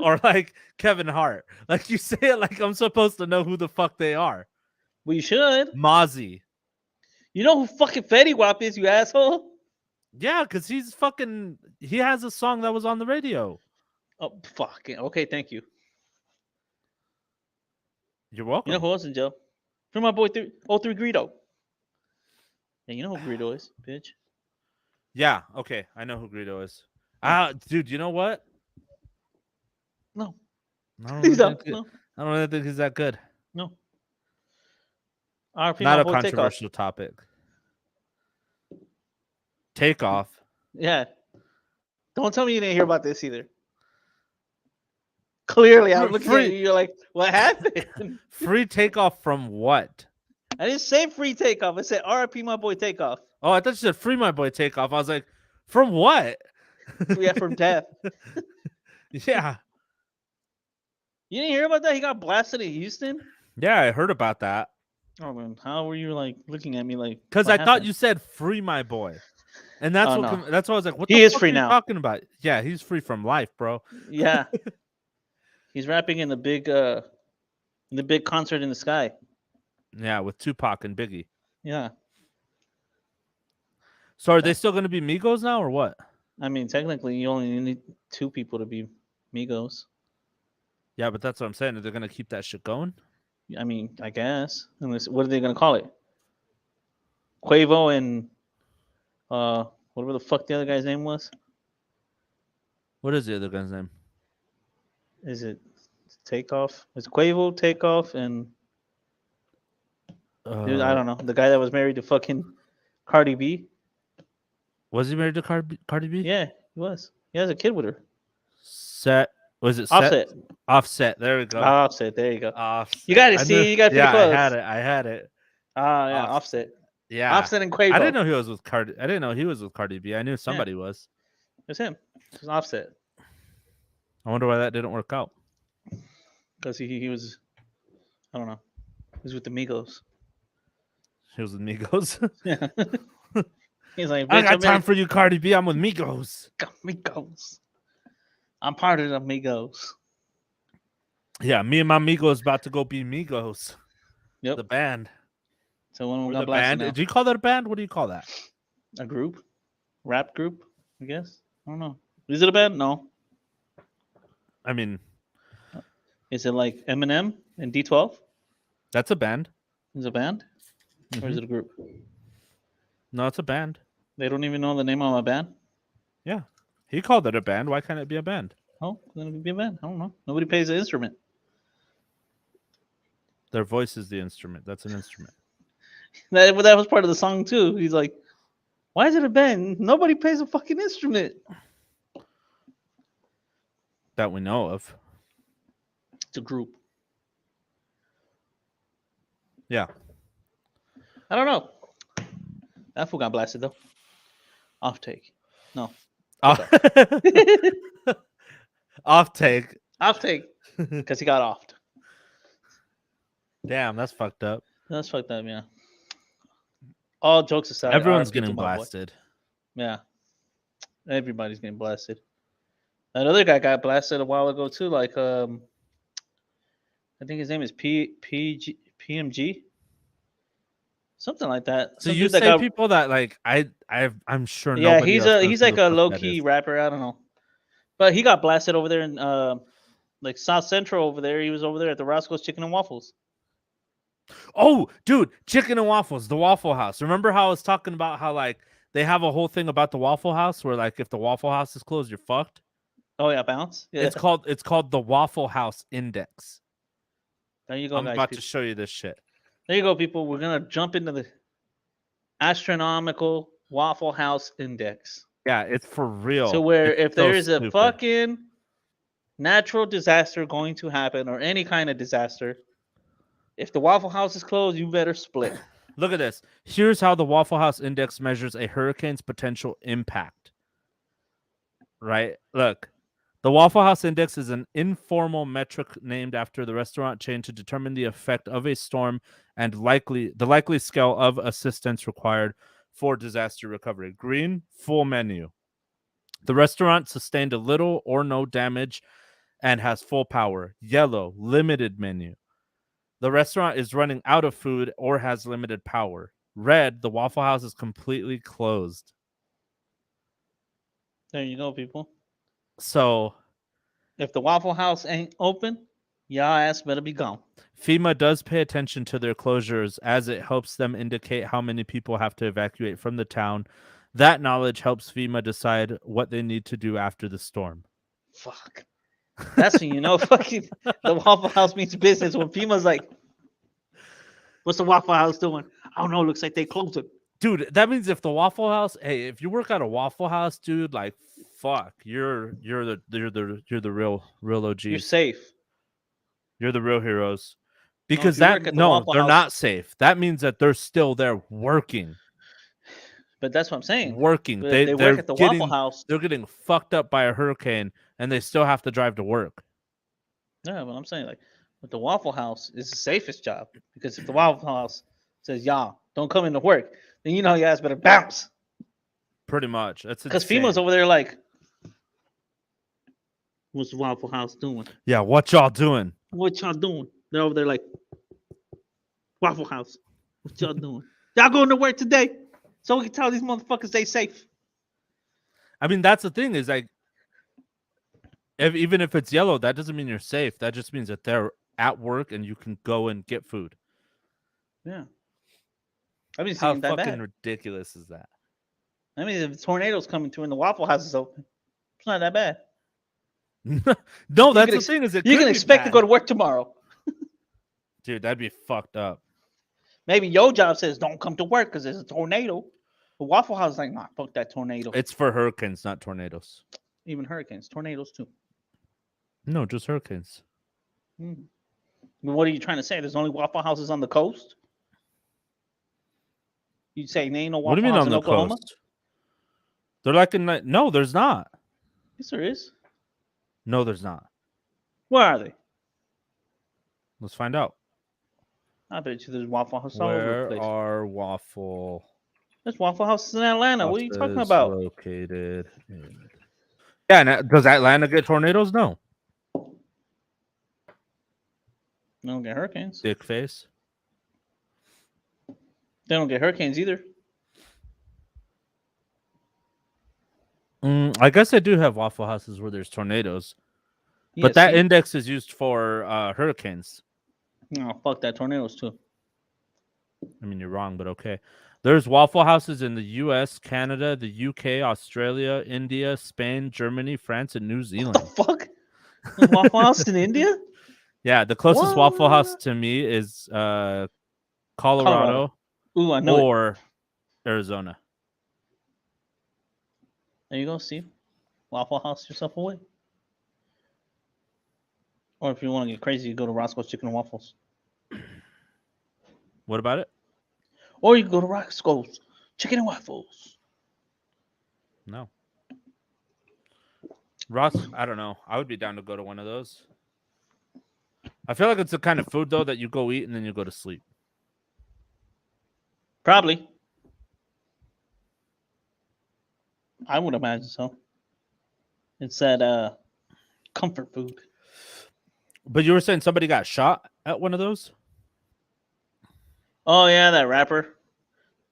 Speaker 1: Or like Kevin Hart. Like you say it like I'm supposed to know who the fuck they are.
Speaker 2: Well, you should.
Speaker 1: Mozzie.
Speaker 2: You know who fucking Fetty Wap is, you asshole?
Speaker 1: Yeah, because he has a song that was on the radio.
Speaker 2: Oh, fuck. Okay, thank you.
Speaker 1: You're
Speaker 2: You
Speaker 1: welcome.
Speaker 2: know who else in jail? Free my boy 3 Greedo. Yeah, you know who Greedo is, bitch.
Speaker 1: Yeah, okay. I know who Greedo is. Dude, you know what?
Speaker 2: No.
Speaker 1: I don't
Speaker 2: He's
Speaker 1: really
Speaker 2: up.
Speaker 1: think
Speaker 2: No.
Speaker 1: I don't really think he's that good.
Speaker 2: No. RP
Speaker 1: Not
Speaker 2: my
Speaker 1: a
Speaker 2: boy Takeoff.
Speaker 1: controversial topic. Takeoff.
Speaker 2: Yeah. Don't tell me you didn't hear about this either. Clearly, I'm looking at you. You're like, what happened?
Speaker 1: Free takeoff from what?
Speaker 2: I didn't say free Takeoff. I said RP my boy Takeoff.
Speaker 1: Oh, I thought you said free my boy takeoff. I was like, from what?
Speaker 2: Yeah, from death.
Speaker 1: Yeah.
Speaker 2: You didn't hear about that? He got blasted in Houston.
Speaker 1: Yeah, I heard about that.
Speaker 2: Oh man, how were you like looking at me like?
Speaker 1: Because
Speaker 2: what
Speaker 1: I thought
Speaker 2: happened?
Speaker 1: you said free my boy. And that's
Speaker 2: Oh,
Speaker 1: what
Speaker 2: no.
Speaker 1: that's why I was like, what
Speaker 2: He
Speaker 1: the
Speaker 2: is
Speaker 1: fuck
Speaker 2: free
Speaker 1: are you
Speaker 2: now.
Speaker 1: talking about? Yeah, he's free from life, bro.
Speaker 2: Yeah. He's rapping in the big The big concert in the sky.
Speaker 1: Yeah, with Tupac and Biggie.
Speaker 2: Yeah.
Speaker 1: So are they still going to be Migos now or what?
Speaker 2: I mean, technically, you only need 2 people to be Migos.
Speaker 1: Yeah, but that's what I'm saying. Are they going to keep that shit going?
Speaker 2: I mean, I guess. Unless, what are they gonna call it? Quavo and whatever the fuck the other guy's name was.
Speaker 1: What is the other guy's name?
Speaker 2: Is it Takeoff? It's Quavo, Takeoff, and dude, I don't know. The guy that was married to fucking Cardi B.
Speaker 1: Was he married to Cardi B?
Speaker 2: Yeah, he was. He has a kid with her.
Speaker 1: Set. Was it
Speaker 2: Offset.
Speaker 1: Set? Offset. There we go.
Speaker 2: Offset. There you go.
Speaker 1: Offset.
Speaker 2: You got to
Speaker 1: I
Speaker 2: see.
Speaker 1: knew-
Speaker 2: You got to
Speaker 1: Yeah,
Speaker 2: pretty close.
Speaker 1: I had it.
Speaker 2: Yeah,
Speaker 1: Off-
Speaker 2: Offset.
Speaker 1: Yeah.
Speaker 2: Offset and Quavo.
Speaker 1: I didn't know he was with Cardi. I didn't know he was with Cardi B. I knew somebody was.
Speaker 2: It's him. It's Offset.
Speaker 1: I wonder why that didn't work out.
Speaker 2: Because he was, I don't know. He was with the Migos.
Speaker 1: He was with Migos.
Speaker 2: Yeah. He's like,
Speaker 1: I
Speaker 2: bitch,
Speaker 1: got time for you, Cardi B. I'm with Migos.
Speaker 2: Migos. I'm part of the Migos.
Speaker 1: Yeah, me and my Migos about to go be Migos.
Speaker 2: Yep.
Speaker 1: The band.
Speaker 2: So when we
Speaker 1: Or
Speaker 2: got
Speaker 1: the
Speaker 2: blasted
Speaker 1: band. Do you call that a band? What do you call that?
Speaker 2: now. A group? Rap group, I guess. I don't know. Is it a band? No.
Speaker 1: I mean,
Speaker 2: Is it like Eminem and D12?
Speaker 1: that's a band.
Speaker 2: Is it a band? Or is
Speaker 1: Mhm.
Speaker 2: it a group?
Speaker 1: No, it's a band.
Speaker 2: They don't even know the name of a band?
Speaker 1: Yeah. He called it a band. Why can't it be a band?
Speaker 2: Oh, then it would be a band. I don't know. Nobody plays the instrument.
Speaker 1: Their voice is the instrument. That's an instrument.
Speaker 2: That was part of the song too. He's like, why is it a band? Nobody plays a fucking instrument.
Speaker 1: That we know of.
Speaker 2: It's a group.
Speaker 1: Yeah.
Speaker 2: I don't know. That fool got blasted though. Off take. No.
Speaker 1: Off, Off take.
Speaker 2: Off take. Because he got offed.
Speaker 1: Damn, that's fucked up.
Speaker 2: That's fucked up, yeah. All jokes aside,
Speaker 1: Everyone's
Speaker 2: RIP to
Speaker 1: getting
Speaker 2: my boy.
Speaker 1: blasted.
Speaker 2: Yeah. Everybody's getting blasted. That other guy got blasted a while ago too. Like I think his name is PMG. Something like that.
Speaker 1: So
Speaker 2: Some
Speaker 1: you
Speaker 2: dude that
Speaker 1: say
Speaker 2: got-
Speaker 1: people that like I'm sure
Speaker 2: Yeah,
Speaker 1: nobody else knows
Speaker 2: he's
Speaker 1: who
Speaker 2: like
Speaker 1: the
Speaker 2: a
Speaker 1: fuck
Speaker 2: low
Speaker 1: that
Speaker 2: key
Speaker 1: is.
Speaker 2: rapper. I don't know. But he got blasted over there in like South Central over there. He was over there at the Roscoe's Chicken and Waffles.
Speaker 1: Oh, dude, chicken and waffles, the Waffle House. Remember how I was talking about how like they have a whole thing about the Waffle House where like if the Waffle House is closed, you're fucked.
Speaker 2: Oh yeah, bounce. Yeah.
Speaker 1: It's called the Waffle House Index.
Speaker 2: There you go,
Speaker 1: I'm
Speaker 2: guys.
Speaker 1: about
Speaker 2: people.
Speaker 1: to show you this shit.
Speaker 2: There you go, people. We're gonna jump into the astronomical Waffle House Index.
Speaker 1: Yeah, it's for real.
Speaker 2: So where
Speaker 1: It's
Speaker 2: if
Speaker 1: so
Speaker 2: there is a
Speaker 1: stupid.
Speaker 2: fucking natural disaster going to happen or any kind of disaster, if the Waffle House is closed, you better split.
Speaker 1: Look at this. Here's how the Waffle House Index measures a hurricane's potential impact. Right? Look. The Waffle House Index is an informal metric named after the restaurant chain to determine the effect of a storm and the likely scale of assistance required for disaster recovery. Green, full menu. The restaurant sustained a little or no damage and has full power. Yellow, limited menu. The restaurant is running out of food or has limited power. Red, the Waffle House is completely closed.
Speaker 2: There you go, people.
Speaker 1: So
Speaker 2: If the Waffle House ain't open, y'all ass better be gone.
Speaker 1: FEMA does pay attention to their closures as it helps them indicate how many people have to evacuate from the town. That knowledge helps FEMA decide what they need to do after the storm.
Speaker 2: Fuck. That's when you know fucking the Waffle House means business. When FEMA's like, what's the Waffle House doing? I don't know. Looks like they closed it.
Speaker 1: Dude, that means if the Waffle House, hey, if you work at a Waffle House, dude, like fuck, you're the real OGs.
Speaker 2: You're safe.
Speaker 1: You're the real heroes. Because
Speaker 2: you work at the Waffle
Speaker 1: they're
Speaker 2: House-
Speaker 1: not safe. That means that they're still there working.
Speaker 2: But that's what I'm saying.
Speaker 1: Working.
Speaker 2: But if they
Speaker 1: they're
Speaker 2: work at the
Speaker 1: getting,
Speaker 2: Waffle House.
Speaker 1: They're getting fucked up by a hurricane and they still have to drive to work.
Speaker 2: Yeah, but I'm saying like, but the Waffle House is the safest job because if the Waffle House says y'all don't come into work, then you know your ass better bounce.
Speaker 1: Pretty much. That's
Speaker 2: Because
Speaker 1: insane.
Speaker 2: FEMA's over there like, what's the Waffle House doing?
Speaker 1: Yeah, what y'all doing?
Speaker 2: What y'all doing? They're over there like, Waffle House, what y'all doing? Y'all going to work today? So we can tell these motherfuckers they safe.
Speaker 1: I mean, that's the thing is like, even if it's yellow, that doesn't mean you're safe. That just means that they're at work and you can go and get food.
Speaker 2: Yeah. I've been
Speaker 1: How
Speaker 2: seeing that
Speaker 1: fucking
Speaker 2: bad.
Speaker 1: ridiculous is that?
Speaker 2: I mean, if tornadoes coming through and the Waffle House is open, it's not that bad.
Speaker 1: No, that's the thing is it
Speaker 2: You
Speaker 1: could
Speaker 2: can
Speaker 1: be
Speaker 2: expect to
Speaker 1: bad.
Speaker 2: go to work tomorrow.
Speaker 1: Dude, that'd be fucked up.
Speaker 2: Maybe your job says don't come to work because there's a tornado. But Waffle House is like, nah, fuck that tornado.
Speaker 1: It's for hurricanes, not tornadoes.
Speaker 2: Even hurricanes, tornadoes too.
Speaker 1: No, just hurricanes.
Speaker 2: But what are you trying to say? There's only Waffle Houses on the coast? You say there ain't no
Speaker 1: What do
Speaker 2: Waffle
Speaker 1: you mean
Speaker 2: House
Speaker 1: on
Speaker 2: in
Speaker 1: the
Speaker 2: Oklahoma?
Speaker 1: coast? They're like in no, there's not.
Speaker 2: Yes, there is.
Speaker 1: No, there's not.
Speaker 2: Where are they?
Speaker 1: Let's find out.
Speaker 2: I bet you there's Waffle House all over the
Speaker 1: Where
Speaker 2: place.
Speaker 1: are waffle
Speaker 2: There's Waffle Houses in Atlanta. What are you talking
Speaker 1: houses
Speaker 2: about?
Speaker 1: located in... Yeah, does Atlanta get tornadoes? No.
Speaker 2: They don't get hurricanes.
Speaker 1: Dick face.
Speaker 2: They don't get hurricanes either.
Speaker 1: I guess they do have waffle houses where there's tornadoes,
Speaker 2: Yeah,
Speaker 1: but that
Speaker 2: see?
Speaker 1: index is used for hurricanes.
Speaker 2: No, fuck that. Tornadoes too.
Speaker 1: I mean, you're wrong, but okay. There's waffle houses in the U.S., Canada, the UK, Australia, India, Spain, Germany, France, and New
Speaker 2: What
Speaker 1: Zealand.
Speaker 2: the fuck? There's Waffle House in India?
Speaker 1: Yeah, the closest waffle house
Speaker 2: What?
Speaker 1: to me is Colorado
Speaker 2: Ooh, I know it.
Speaker 1: or Arizona.
Speaker 2: There you go, Steve. Waffle House yourself away. Or if you want to get crazy, you go to Roscoe's Chicken and Waffles.
Speaker 1: What about it?
Speaker 2: Or you can go to Roscoe's Chicken and Waffles.
Speaker 1: No. Ross, I don't know. I would be down to go to one of those. I feel like it's the kind of food, though, that you go eat and then you go to sleep.
Speaker 2: Probably. I would imagine so. It's that comfort food.
Speaker 1: But you were saying somebody got shot at one of those?
Speaker 2: Oh yeah, that rapper.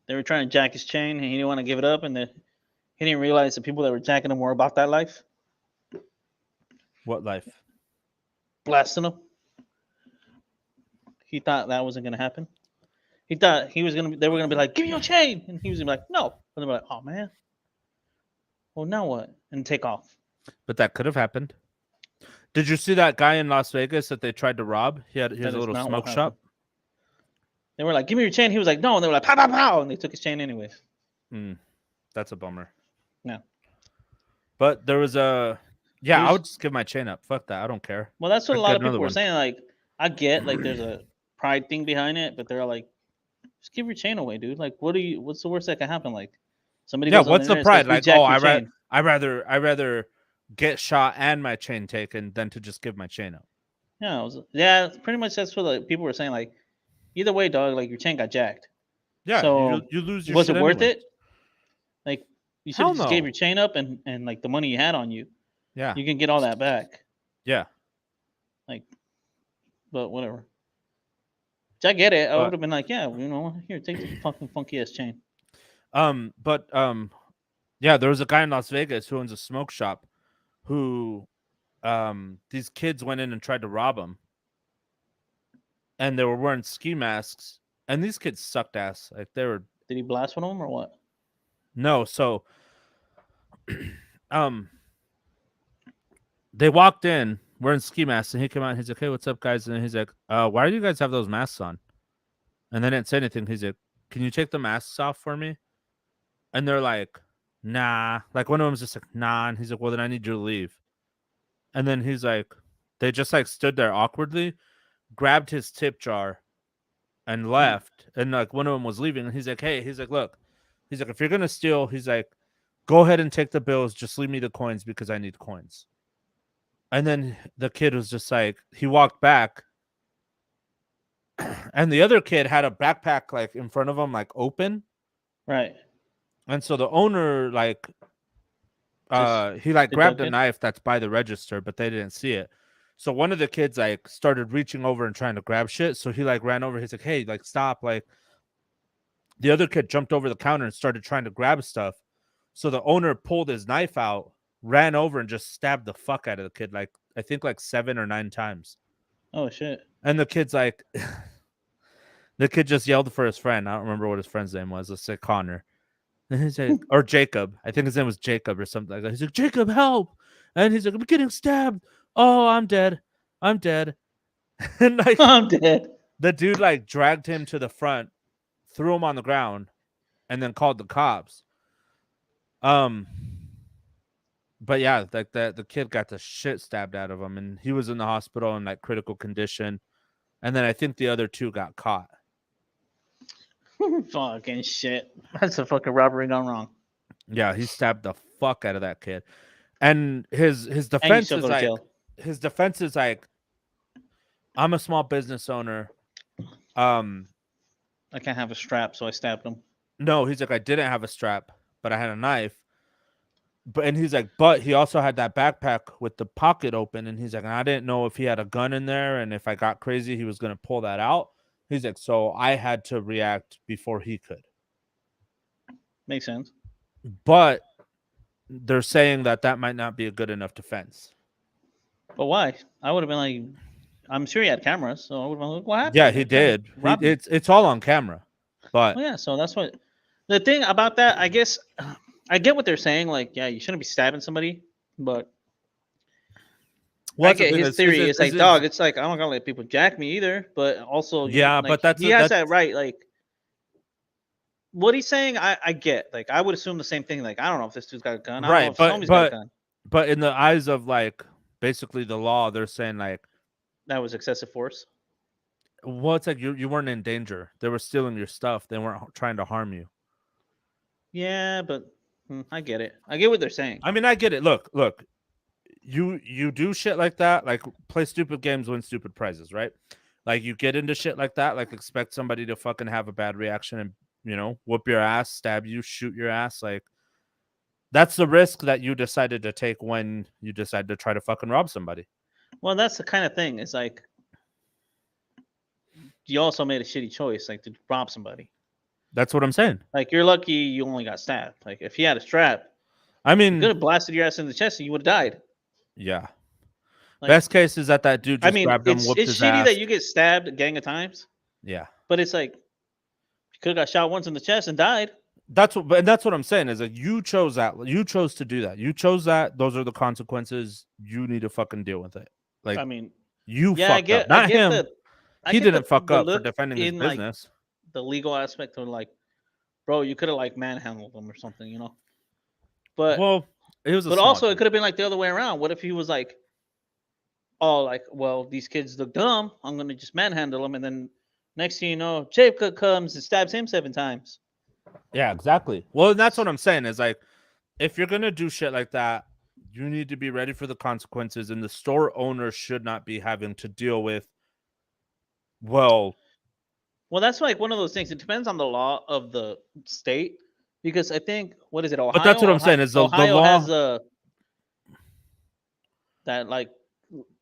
Speaker 2: They were trying to jack his chain and he didn't want to give it up, and then he didn't realize the people that were jacking him were about that life.
Speaker 1: What life?
Speaker 2: Blasting him. He thought that wasn't gonna happen. He thought they were gonna be like, give me your chain. And he was gonna be like, no. And they were like, oh man. Well, now what? And take off.
Speaker 1: But that could have happened. Did you see that guy in Las Vegas that they tried to rob? He had
Speaker 2: That
Speaker 1: a
Speaker 2: is
Speaker 1: little
Speaker 2: not
Speaker 1: smoke
Speaker 2: what
Speaker 1: shop.
Speaker 2: They were like, give me your chain. He was like, no. And they were like, pow, pow, pow. And they took his chain anyways.
Speaker 1: That's a bummer.
Speaker 2: Yeah.
Speaker 1: But there was a... Yeah, I
Speaker 2: There's-
Speaker 1: would just give my chain up. Fuck that. I don't care.
Speaker 2: Well, that's what
Speaker 1: I'd
Speaker 2: a lot
Speaker 1: get
Speaker 2: of people
Speaker 1: another
Speaker 2: were
Speaker 1: one.
Speaker 2: saying. Like, I get like there's a pride thing behind it, but they're like, just give your chain away, dude. Like, what's the worst that can happen? Like, somebody
Speaker 1: Yeah,
Speaker 2: goes on
Speaker 1: what's the
Speaker 2: internet and says,
Speaker 1: pride?
Speaker 2: "We
Speaker 1: Like,
Speaker 2: jacked
Speaker 1: oh,
Speaker 2: your chain."
Speaker 1: I rather get shot and my chain taken than to just give my chain up.
Speaker 2: Yeah, pretty much that's what like, people were saying. Like, either way, dog, like your chain got jacked.
Speaker 1: Yeah,
Speaker 2: So,
Speaker 1: you lose your
Speaker 2: was
Speaker 1: shit
Speaker 2: it worth
Speaker 1: anyway.
Speaker 2: it? Like, you should
Speaker 1: Hell
Speaker 2: have just gave
Speaker 1: no.
Speaker 2: your chain up and like the money you had on you.
Speaker 1: Yeah.
Speaker 2: You can get all that back.
Speaker 1: Yeah.
Speaker 2: Like, but whatever. Which I get it. I
Speaker 1: But-
Speaker 2: would have been like, yeah, you know, here, take the fucking funky ass chain.
Speaker 1: Yeah, there was a guy in Las Vegas who owns a smoke shop who these kids went in and tried to rob him. And they were wearing ski masks, and these kids sucked ass. Like they were
Speaker 2: Did he blast one of them or what?
Speaker 1: No, so they walked in wearing ski masks, and he came out and he's like, "Hey, what's up, guys?" And he's like, "Why do you guys have those masks on?" And they didn't say anything. He's like, "Can you take the masks off for me?" And they're like, "Nah." Like one of them's just like, "Nah," and he's like, "Well, then I need you to leave." And then he's like, they just like stood there awkwardly, grabbed his tip jar, and left. And like one of them was leaving, and he's like, "Hey," he's like, "Look," he's like, "If you're gonna steal," he's like, "go ahead and take the bills. Just leave me the coins because I need coins." And then the kid was just like, he walked back, and the other kid had a backpack like in front of him, like open.
Speaker 2: Right.
Speaker 1: And so the owner, like,
Speaker 2: Just
Speaker 1: he like grabbed a
Speaker 2: deducted?
Speaker 1: knife that's by the register, but they didn't see it. So one of the kids like started reaching over and trying to grab shit. So he like ran over. He's like, "Hey, like stop!" Like the other kid jumped over the counter and started trying to grab stuff. So the owner pulled his knife out, ran over, and just stabbed the fuck out of the kid. Like I think like 7 or 9 times.
Speaker 2: Oh shit.
Speaker 1: And the kid's like, the kid just yelled for his friend. I don't remember what his friend's name was. Let's say Connor. And he's like, or Jacob. I think his name was Jacob or something like that. He's like, Jacob, help! And he's like, I'm getting stabbed. Oh, I'm dead. I'm dead. And like
Speaker 2: I'm dead.
Speaker 1: the dude like dragged him to the front, threw him on the ground, and then called the cops. But yeah, like the kid got the shit stabbed out of him, and he was in the hospital in like critical condition. And then I think the other 2 got caught.
Speaker 2: Fucking shit. That's a fucking robbery gone wrong.
Speaker 1: Yeah, he stabbed the fuck out of that kid. And his
Speaker 2: And you
Speaker 1: defense
Speaker 2: still
Speaker 1: is
Speaker 2: go to
Speaker 1: like
Speaker 2: jail.
Speaker 1: I'm a small business owner.
Speaker 2: I can't have a strap, so I stabbed him.
Speaker 1: No, he's like, I didn't have a strap, but I had a knife. And he's like, but he also had that backpack with the pocket open, and he's like, and I didn't know if he had a gun in there, and if I got crazy, he was gonna pull that out. He's like, so I had to react before he could.
Speaker 2: Makes sense.
Speaker 1: But they're saying that might not be a good enough defense.
Speaker 2: But why? I would have been like, I'm sure he had cameras, so I would have been like, what happened?
Speaker 1: Yeah, he did. It's all on camera. But
Speaker 2: Well, yeah, so that's what the thing about that. I guess I get what they're saying. Like, yeah, you shouldn't be stabbing somebody, but I get his theory. It's like, dog. It's like I'm not gonna let people jack me either. But also,
Speaker 1: yeah,
Speaker 2: like,
Speaker 1: but
Speaker 2: he has that right. Like, what he's saying, I get. Like, I would assume the same thing. Like, I don't know if this dude's got a gun. I don't know if somebody's got a gun.
Speaker 1: But in the eyes of like basically the law, they're saying like
Speaker 2: that was excessive force.
Speaker 1: Well, it's like you weren't in danger. They were stealing your stuff. They weren't trying to harm you.
Speaker 2: Yeah, but I get it. I get what they're saying.
Speaker 1: I mean, I get it. Look. You do shit like that, like play stupid games, win stupid prizes, right? Like you get into shit like that, like expect somebody to fucking have a bad reaction and whoop your ass, stab you, shoot your ass. Like that's the risk that you decided to take when you decide to try to fucking rob somebody.
Speaker 2: Well, that's the kind of thing. It's like you also made a shitty choice, like to rob somebody.
Speaker 1: That's what I'm saying.
Speaker 2: Like you're lucky you only got stabbed. Like if he had a strap,
Speaker 1: I mean,
Speaker 2: you could have blasted your ass in the chest and you would have died.
Speaker 1: Yeah.
Speaker 2: Like,
Speaker 1: best case is that dude just grabbed him, whooped his ass.
Speaker 2: It's shitty that you get stabbed a gang of times.
Speaker 1: Yeah.
Speaker 2: But it's like you could have got shot once in the chest and died.
Speaker 1: That's what I'm saying is that you chose that. You chose to do that. You chose that. Those are the consequences. You need to fucking deal with it. Like
Speaker 2: I mean,
Speaker 1: you fucked up. Not him. He didn't fuck up for defending his business.
Speaker 2: Like, the legal aspect of like, bro, you could have like manhandled him or something, But
Speaker 1: well, it was.
Speaker 2: But also, it could have been like the other way around. What if he was like, oh, like, well, these kids look dumb. I'm gonna just manhandle them, and then next thing you know, Jacob comes and stabs him 7 times.
Speaker 1: Yeah, exactly. Well, that's what I'm saying is like, if you're gonna do shit like that, you need to be ready for the consequences, and the store owner should not be having to deal with. Well,
Speaker 2: that's like one of those things. It depends on the law of the state, because I think what is it, Ohio?
Speaker 1: But that's what I'm saying is
Speaker 2: Ohio
Speaker 1: the law
Speaker 2: has that like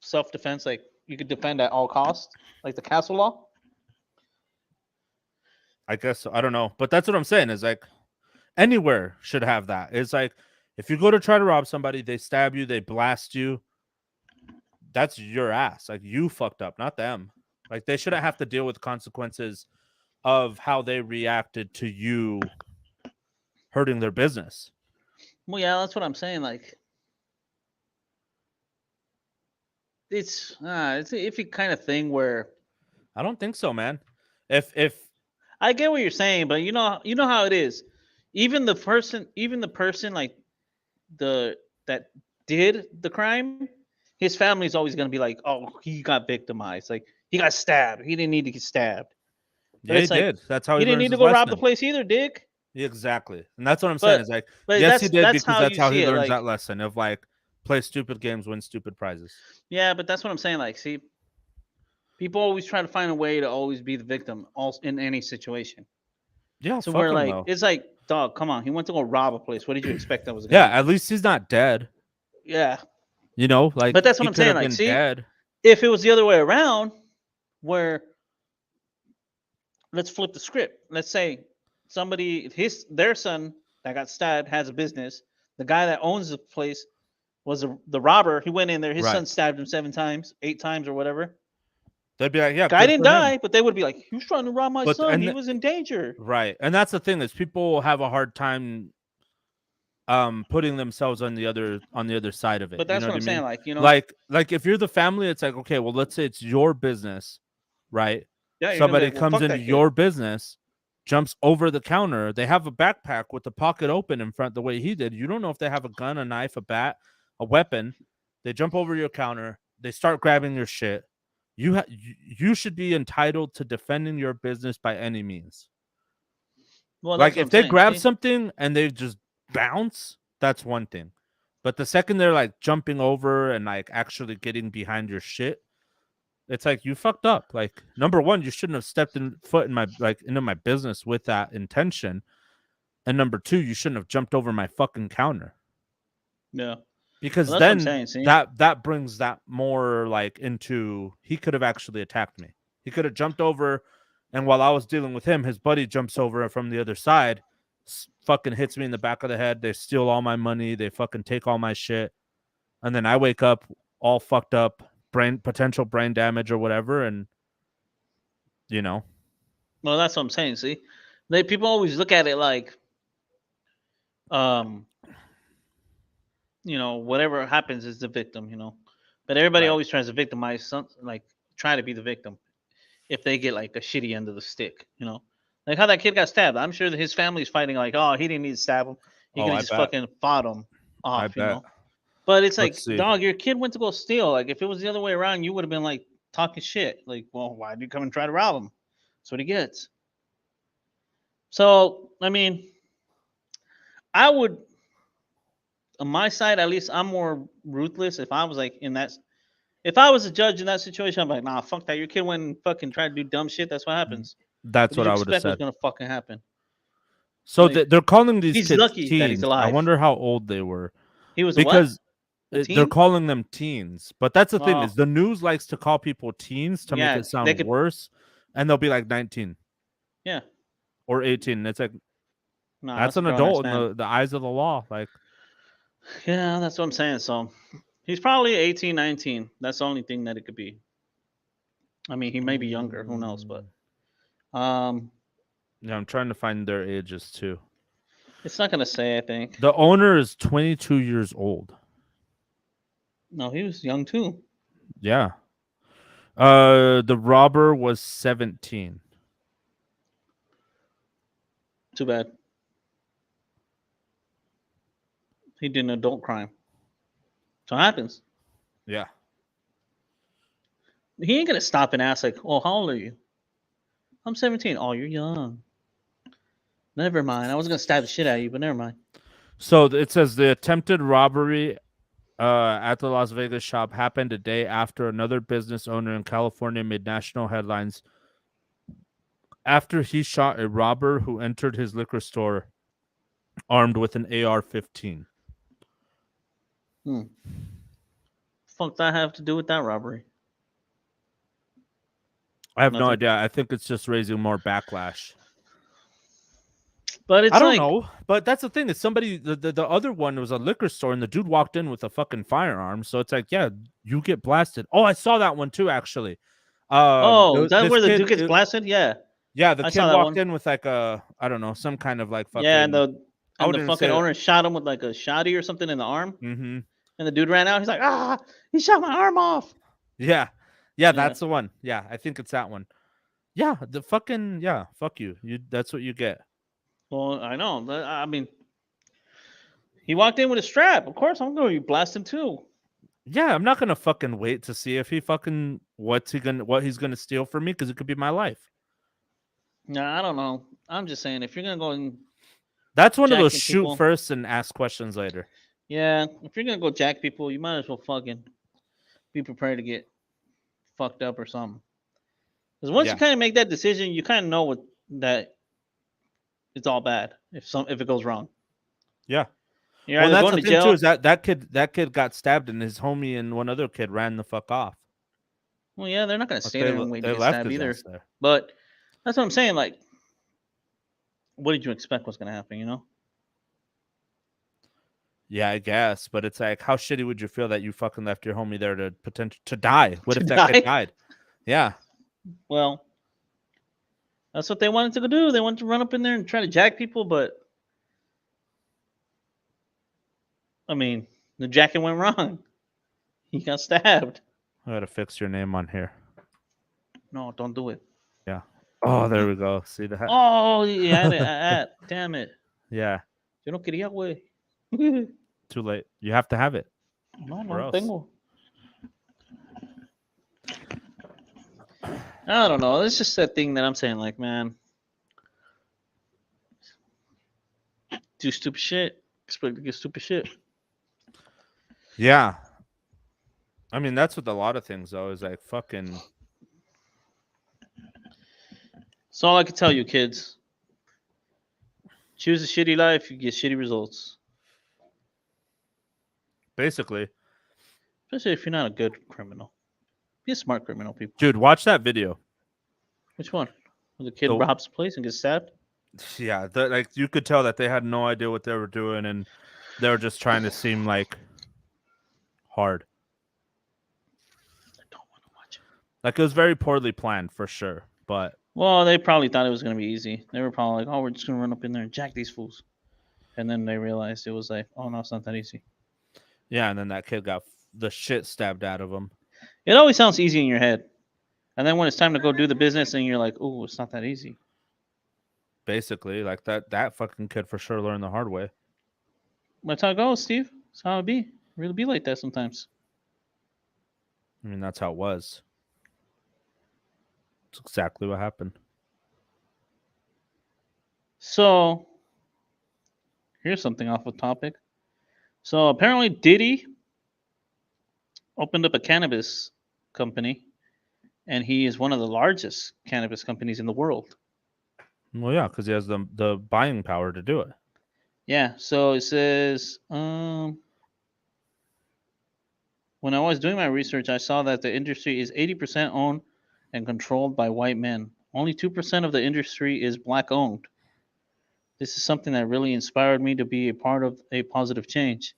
Speaker 2: self-defense, like you could defend at all costs, like the castle law.
Speaker 1: I guess so. I don't know, but that's what I'm saying is like anywhere should have that. It's like if you go to try to rob somebody, they stab you, they blast you. That's your ass. Like you fucked up, not them. Like they shouldn't have to deal with consequences of how they reacted to you hurting their business.
Speaker 2: Well, yeah, that's what I'm saying. Like it's an iffy kind of thing where
Speaker 1: I don't think so, man. If
Speaker 2: I get what you're saying, but you know how it is. Even the person like that did the crime, his family's always gonna be like, oh, he got victimized. Like he got stabbed. He didn't need to get stabbed.
Speaker 1: Yeah, he did. That's how
Speaker 2: he didn't need to go rob the place either, Dick.
Speaker 1: Exactly, and that's what I'm saying. Is like,
Speaker 2: but
Speaker 1: yes, he did because that's how he learns
Speaker 2: like,
Speaker 1: that lesson of like play stupid games, win stupid prizes.
Speaker 2: Yeah, but that's what I'm saying. Like, see, people always try to find a way to always be the victim, in any situation.
Speaker 1: Yeah,
Speaker 2: so we're like, it's like, dog, come on, he went to go rob a place. What did you expect that was?
Speaker 1: Yeah, at least he's not dead.
Speaker 2: Yeah,
Speaker 1: like,
Speaker 2: but that's what I'm saying. Like, see,
Speaker 1: dead.
Speaker 2: If it was the other way around, where let's flip the script. Let's say somebody, their son that got stabbed has a business. The guy that owns the place was the robber. He went in there. His son
Speaker 1: Right.
Speaker 2: stabbed him 7 times, 8 times, or whatever.
Speaker 1: They'd be like, yeah,
Speaker 2: Guy
Speaker 1: good
Speaker 2: didn't
Speaker 1: for him.
Speaker 2: die, but they would be like, he was trying to rob my
Speaker 1: But
Speaker 2: son.
Speaker 1: and
Speaker 2: He was in danger.
Speaker 1: right, and that's the thing is people have a hard time putting themselves on the other side of it.
Speaker 2: But
Speaker 1: You
Speaker 2: that's
Speaker 1: know
Speaker 2: what
Speaker 1: what I
Speaker 2: I'm saying.
Speaker 1: mean?
Speaker 2: Like, you know,
Speaker 1: Like if you're the family, it's like, okay, well, let's say it's your business, right?
Speaker 2: yeah, you're gonna be
Speaker 1: Somebody
Speaker 2: like, well,
Speaker 1: comes
Speaker 2: fuck
Speaker 1: into
Speaker 2: that kid.
Speaker 1: your business, jumps over the counter. They have a backpack with the pocket open in front the way he did. You don't know if they have a gun, a knife, a bat, a weapon. They jump over your counter. They start grabbing your shit. You should be entitled to defending your business by any means.
Speaker 2: Well,
Speaker 1: Like
Speaker 2: that's what
Speaker 1: if
Speaker 2: I'm
Speaker 1: they
Speaker 2: saying.
Speaker 1: grab
Speaker 2: See?
Speaker 1: something and they just bounce, that's one thing. But the second they're like jumping over and like actually getting behind your shit, it's like you fucked up. Like number one, you shouldn't have stepped foot in my into my business with that intention. And number two, you shouldn't have jumped over my fucking counter.
Speaker 2: Yeah.
Speaker 1: Because
Speaker 2: Well, that's what I'm
Speaker 1: then
Speaker 2: saying. See?
Speaker 1: that brings that more like into he could have actually attacked me. He could have jumped over, and while I was dealing with him, his buddy jumps over from the other side, fucking hits me in the back of the head. They steal all my money. They fucking take all my shit, and then I wake up all fucked up, potential brain damage or whatever, and you know,
Speaker 2: Well, that's what I'm saying. See? People always look at it like, um, you know, whatever happens is the victim, you know. But everybody
Speaker 1: Right.
Speaker 2: always tries to victimize like try to be the victim if they get like a shitty end of the stick, you know. Like how that kid got stabbed. I'm sure that his family's fighting like, oh, he didn't need to stab him. He
Speaker 1: Oh,
Speaker 2: could have
Speaker 1: I
Speaker 2: just
Speaker 1: bet.
Speaker 2: fucking fought him
Speaker 1: I
Speaker 2: off, you
Speaker 1: bet.
Speaker 2: know. But it's like,
Speaker 1: Let's see.
Speaker 2: dog, your kid went to go steal. Like if it was the other way around, you would have been like talking shit. Like, well, why did you come and try to rob him? That's what he gets. So, I mean, I would on my side, at least I'm more ruthless. If I was like in that, if I was a judge in that situation, I'm like, nah, fuck that. Your kid went and fucking tried to do dumb shit. That's what happens.
Speaker 1: That's
Speaker 2: What did
Speaker 1: what
Speaker 2: you
Speaker 1: I would have
Speaker 2: expect was
Speaker 1: said.
Speaker 2: gonna fucking happen?
Speaker 1: So
Speaker 2: Like,
Speaker 1: they're calling these
Speaker 2: he's
Speaker 1: kids
Speaker 2: lucky that he's
Speaker 1: teens. I
Speaker 2: alive.
Speaker 1: wonder how old they were
Speaker 2: He was a what?
Speaker 1: because
Speaker 2: A
Speaker 1: they're
Speaker 2: teen?
Speaker 1: calling them teens. But that's the thing
Speaker 2: Oh,
Speaker 1: is the news likes to call people teens to make
Speaker 2: yeah,
Speaker 1: it
Speaker 2: they
Speaker 1: sound
Speaker 2: could.
Speaker 1: worse, and they'll be like 19
Speaker 2: Yeah,
Speaker 1: or 18. It's like
Speaker 2: no,
Speaker 1: that's
Speaker 2: that's a
Speaker 1: an
Speaker 2: grown ass
Speaker 1: adult in
Speaker 2: man.
Speaker 1: the eyes of the law. Like
Speaker 2: Yeah, that's what I'm saying. So he's probably 18, 19. That's the only thing that it could be. I mean, he may be younger. Who knows? But
Speaker 1: yeah, I'm trying to find their ages too.
Speaker 2: it's not gonna say. I think.
Speaker 1: The owner is 22 years old.
Speaker 2: No, he was young too.
Speaker 1: Yeah. The robber was 17.
Speaker 2: Too bad. He did an adult crime. So it happens.
Speaker 1: Yeah.
Speaker 2: He ain't gonna stop and ask like, "Oh, how old are you?" I'm 17. Oh, you're young. Never mind. I was gonna stab the shit out of you, but never mind.
Speaker 1: So it says the attempted robbery at the Las Vegas shop happened a day after another business owner in California made national headlines after he shot a robber who entered his liquor store armed with an AR-15.
Speaker 2: Fuck that have to do with that robbery?
Speaker 1: I have no
Speaker 2: Nothing.
Speaker 1: idea. I think it's just raising more backlash.
Speaker 2: But it's
Speaker 1: I don't
Speaker 2: like,
Speaker 1: know. But that's the thing. Is somebody the other one was a liquor store and the dude walked in with a fucking firearm. So it's like, yeah, you get blasted. Oh, I saw that one too, actually.
Speaker 2: oh, is that
Speaker 1: This
Speaker 2: where the
Speaker 1: kid,
Speaker 2: dude gets blasted? Yeah,
Speaker 1: yeah, the
Speaker 2: I
Speaker 1: kid
Speaker 2: saw that
Speaker 1: walked
Speaker 2: one.
Speaker 1: in with like a, I don't know, some kind of like fucking.
Speaker 2: Yeah, and
Speaker 1: I
Speaker 2: the
Speaker 1: wouldn't even
Speaker 2: fucking
Speaker 1: say.
Speaker 2: owner shot him with like a shotty or something in the arm,
Speaker 1: Mm-hmm.
Speaker 2: and the dude ran out. He's like, ah, he shot my arm off.
Speaker 1: Yeah, that's the one. Yeah, I think it's that one. Yeah, the fucking yeah, fuck you. That's what you get.
Speaker 2: Well, I know. But, I mean, he walked in with a strap. Of course, I'm going to blast him too.
Speaker 1: Yeah, I'm not gonna fucking wait to see if he fucking what he's gonna steal from me because it could be my life.
Speaker 2: Nah, I don't know. I'm just saying, if you're gonna go and
Speaker 1: That's one of those
Speaker 2: jacking
Speaker 1: shoot
Speaker 2: people,
Speaker 1: first and ask questions later.
Speaker 2: yeah, if you're gonna go jack people, you might as well fucking be prepared to get fucked up or something. Because once
Speaker 1: Yeah.
Speaker 2: you kind of make that decision, you kind of know that it's all bad if it goes wrong.
Speaker 1: Yeah.
Speaker 2: You're
Speaker 1: Well,
Speaker 2: either
Speaker 1: that's
Speaker 2: going
Speaker 1: the
Speaker 2: to
Speaker 1: thing too
Speaker 2: jail.
Speaker 1: is that kid got stabbed and his homie and one other kid ran the fuck off.
Speaker 2: Well, yeah, they're not gonna
Speaker 1: But
Speaker 2: stay there and wait to
Speaker 1: they
Speaker 2: get
Speaker 1: left
Speaker 2: stabbed
Speaker 1: his
Speaker 2: either.
Speaker 1: ass there.
Speaker 2: But that's what I'm saying. Like, what did you expect was gonna happen? You know?
Speaker 1: Yeah, I guess, but it's like, how shitty would you feel that you fucking left your homie there to to die? What
Speaker 2: To
Speaker 1: if that kid
Speaker 2: die?
Speaker 1: died? Yeah,
Speaker 2: Well, that's what they wanted to go do. They wanted to run up in there and try to jack people, but I mean, the jacking went wrong. He got stabbed.
Speaker 1: I gotta fix your name on here.
Speaker 2: No, don't do it.
Speaker 1: Yeah. Oh, there we go. See that?
Speaker 2: Oh, yeah, damn it.
Speaker 1: Yeah.
Speaker 2: Yo no quería, güey. No,
Speaker 1: Too late. You have to have it.
Speaker 2: no
Speaker 1: Or else.
Speaker 2: tengo. I don't know. It's just that thing that I'm saying, like, man, do stupid shit. Expect to get stupid shit.
Speaker 1: Yeah. I mean, that's with a lot of things, though, is like fucking.
Speaker 2: That's all I can tell you, kids. Choose a shitty life, you get shitty results.
Speaker 1: Basically.
Speaker 2: Especially if you're not a good criminal. Be a smart criminal, people.
Speaker 1: Dude, watch that video.
Speaker 2: Which one? When the kid
Speaker 1: The-
Speaker 2: robs a place and gets stabbed?
Speaker 1: Yeah. Like, you could tell that they had no idea what they were doing, and they were just trying to seem like hard.
Speaker 2: I don't want to watch it.
Speaker 1: Like, it was very poorly planned, for sure. But
Speaker 2: Well, they probably thought it was going to be easy. They were probably like, oh, we're just going to run up in there and jack these fools. And then they realized it was like, oh, no, it's not that easy.
Speaker 1: yeah, and then that kid got the shit stabbed out of him.
Speaker 2: It always sounds easy in your head. And then when it's time to go do the business and you're like, oh, it's not that easy.
Speaker 1: Basically, like that fucking kid for sure learned the hard way.
Speaker 2: That's how it goes, Steve. That's how it be. It really be like that sometimes.
Speaker 1: I mean, that's how it was. It's exactly what happened.
Speaker 2: So, here's something off the topic. So, apparently, Diddy opened up a cannabis company, and he is one of the largest cannabis companies in the world.
Speaker 1: Well, yeah, because he has the buying power to do it.
Speaker 2: Yeah, so it says, when I was doing my research, I saw that the industry is 80% owned and controlled by white men. Only 2% of the industry is black owned. This is something that really inspired me to be a part of a positive change.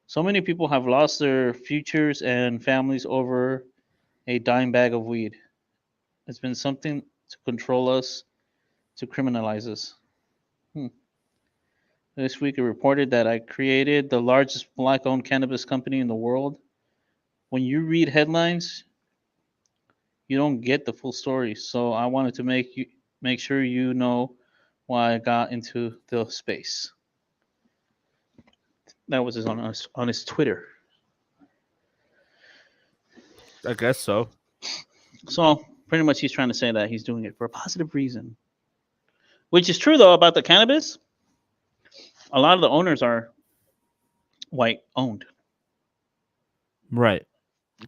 Speaker 2: So many people have lost their futures and families over a dime bag of weed. It's been something to control us, to criminalize us. This week, it reported that I created the largest black-owned cannabis company in the world. When you read headlines, you don't get the full story. So I wanted to make sure you know why I got into the space. That was on his Twitter.
Speaker 1: I guess so.
Speaker 2: So pretty much, he's trying to say that he's doing it for a positive reason, which is true though about the cannabis. A lot of the owners are white owned.
Speaker 1: Right.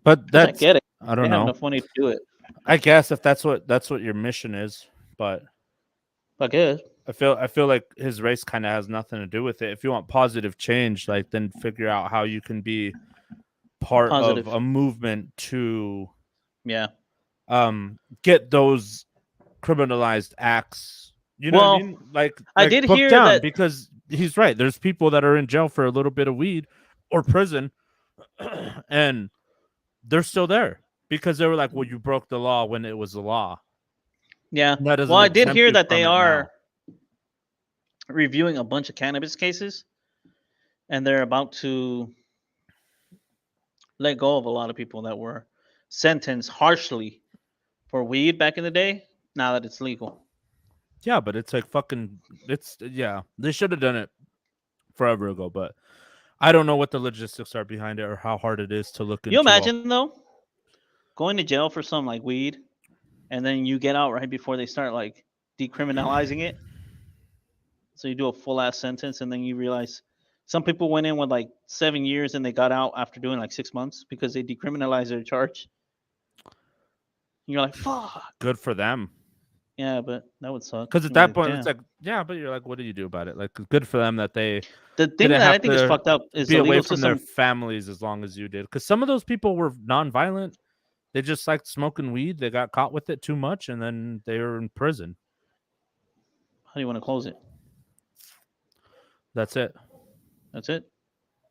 Speaker 1: But
Speaker 2: I
Speaker 1: that's
Speaker 2: get it.
Speaker 1: I
Speaker 2: They
Speaker 1: don't
Speaker 2: have
Speaker 1: know.
Speaker 2: enough money to do it.
Speaker 1: I guess if that's what your mission is, but
Speaker 2: I guess.
Speaker 1: I feel like his race kind of has nothing to do with it. If you want positive change, like then figure out how you can be part
Speaker 2: Positive.
Speaker 1: of a movement to
Speaker 2: Yeah.
Speaker 1: get those criminalized acts. You know what I
Speaker 2: Well,
Speaker 1: mean? Like
Speaker 2: I did
Speaker 1: booked
Speaker 2: hear
Speaker 1: down,
Speaker 2: that-
Speaker 1: because he's right. There's people that are in jail for a little bit of weed or prison, and they're still there because they were like, "Well, you broke the law when it was the law."
Speaker 2: Yeah.
Speaker 1: And that doesn't
Speaker 2: Well, I did
Speaker 1: exempt
Speaker 2: hear
Speaker 1: you
Speaker 2: that
Speaker 1: from
Speaker 2: they
Speaker 1: it
Speaker 2: are
Speaker 1: now.
Speaker 2: reviewing a bunch of cannabis cases, and they're about to let go of a lot of people that were sentenced harshly for weed back in the day. Now that it's legal.
Speaker 1: Yeah, but it's like fucking. Yeah. They should have done it forever ago, but I don't know what the logistics are behind it or how hard it is to look into.
Speaker 2: You imagine though, going to jail for some like weed, and then you get out right before they start like decriminalizing it. So you do a full ass sentence, and then you realize some people went in with like 7 years and they got out after doing like 6 months because they decriminalized their charge. And you're like, fuck.
Speaker 1: Good for them.
Speaker 2: Yeah, but that would suck.
Speaker 1: Because at
Speaker 2: You're
Speaker 1: that
Speaker 2: like,
Speaker 1: point,
Speaker 2: damn.
Speaker 1: it's like, yeah, but you're like, what do you do about it? Like, good for them that they
Speaker 2: The thing
Speaker 1: didn't
Speaker 2: that I
Speaker 1: have
Speaker 2: think is
Speaker 1: to
Speaker 2: fucked up is
Speaker 1: be
Speaker 2: the
Speaker 1: away
Speaker 2: legal
Speaker 1: from
Speaker 2: system.
Speaker 1: their families as long as you did. Because some of those people were nonviolent. They just liked smoking weed. They got caught with it too much, and then they were in prison.
Speaker 2: How do you want to close it?
Speaker 1: That's it.
Speaker 2: That's it.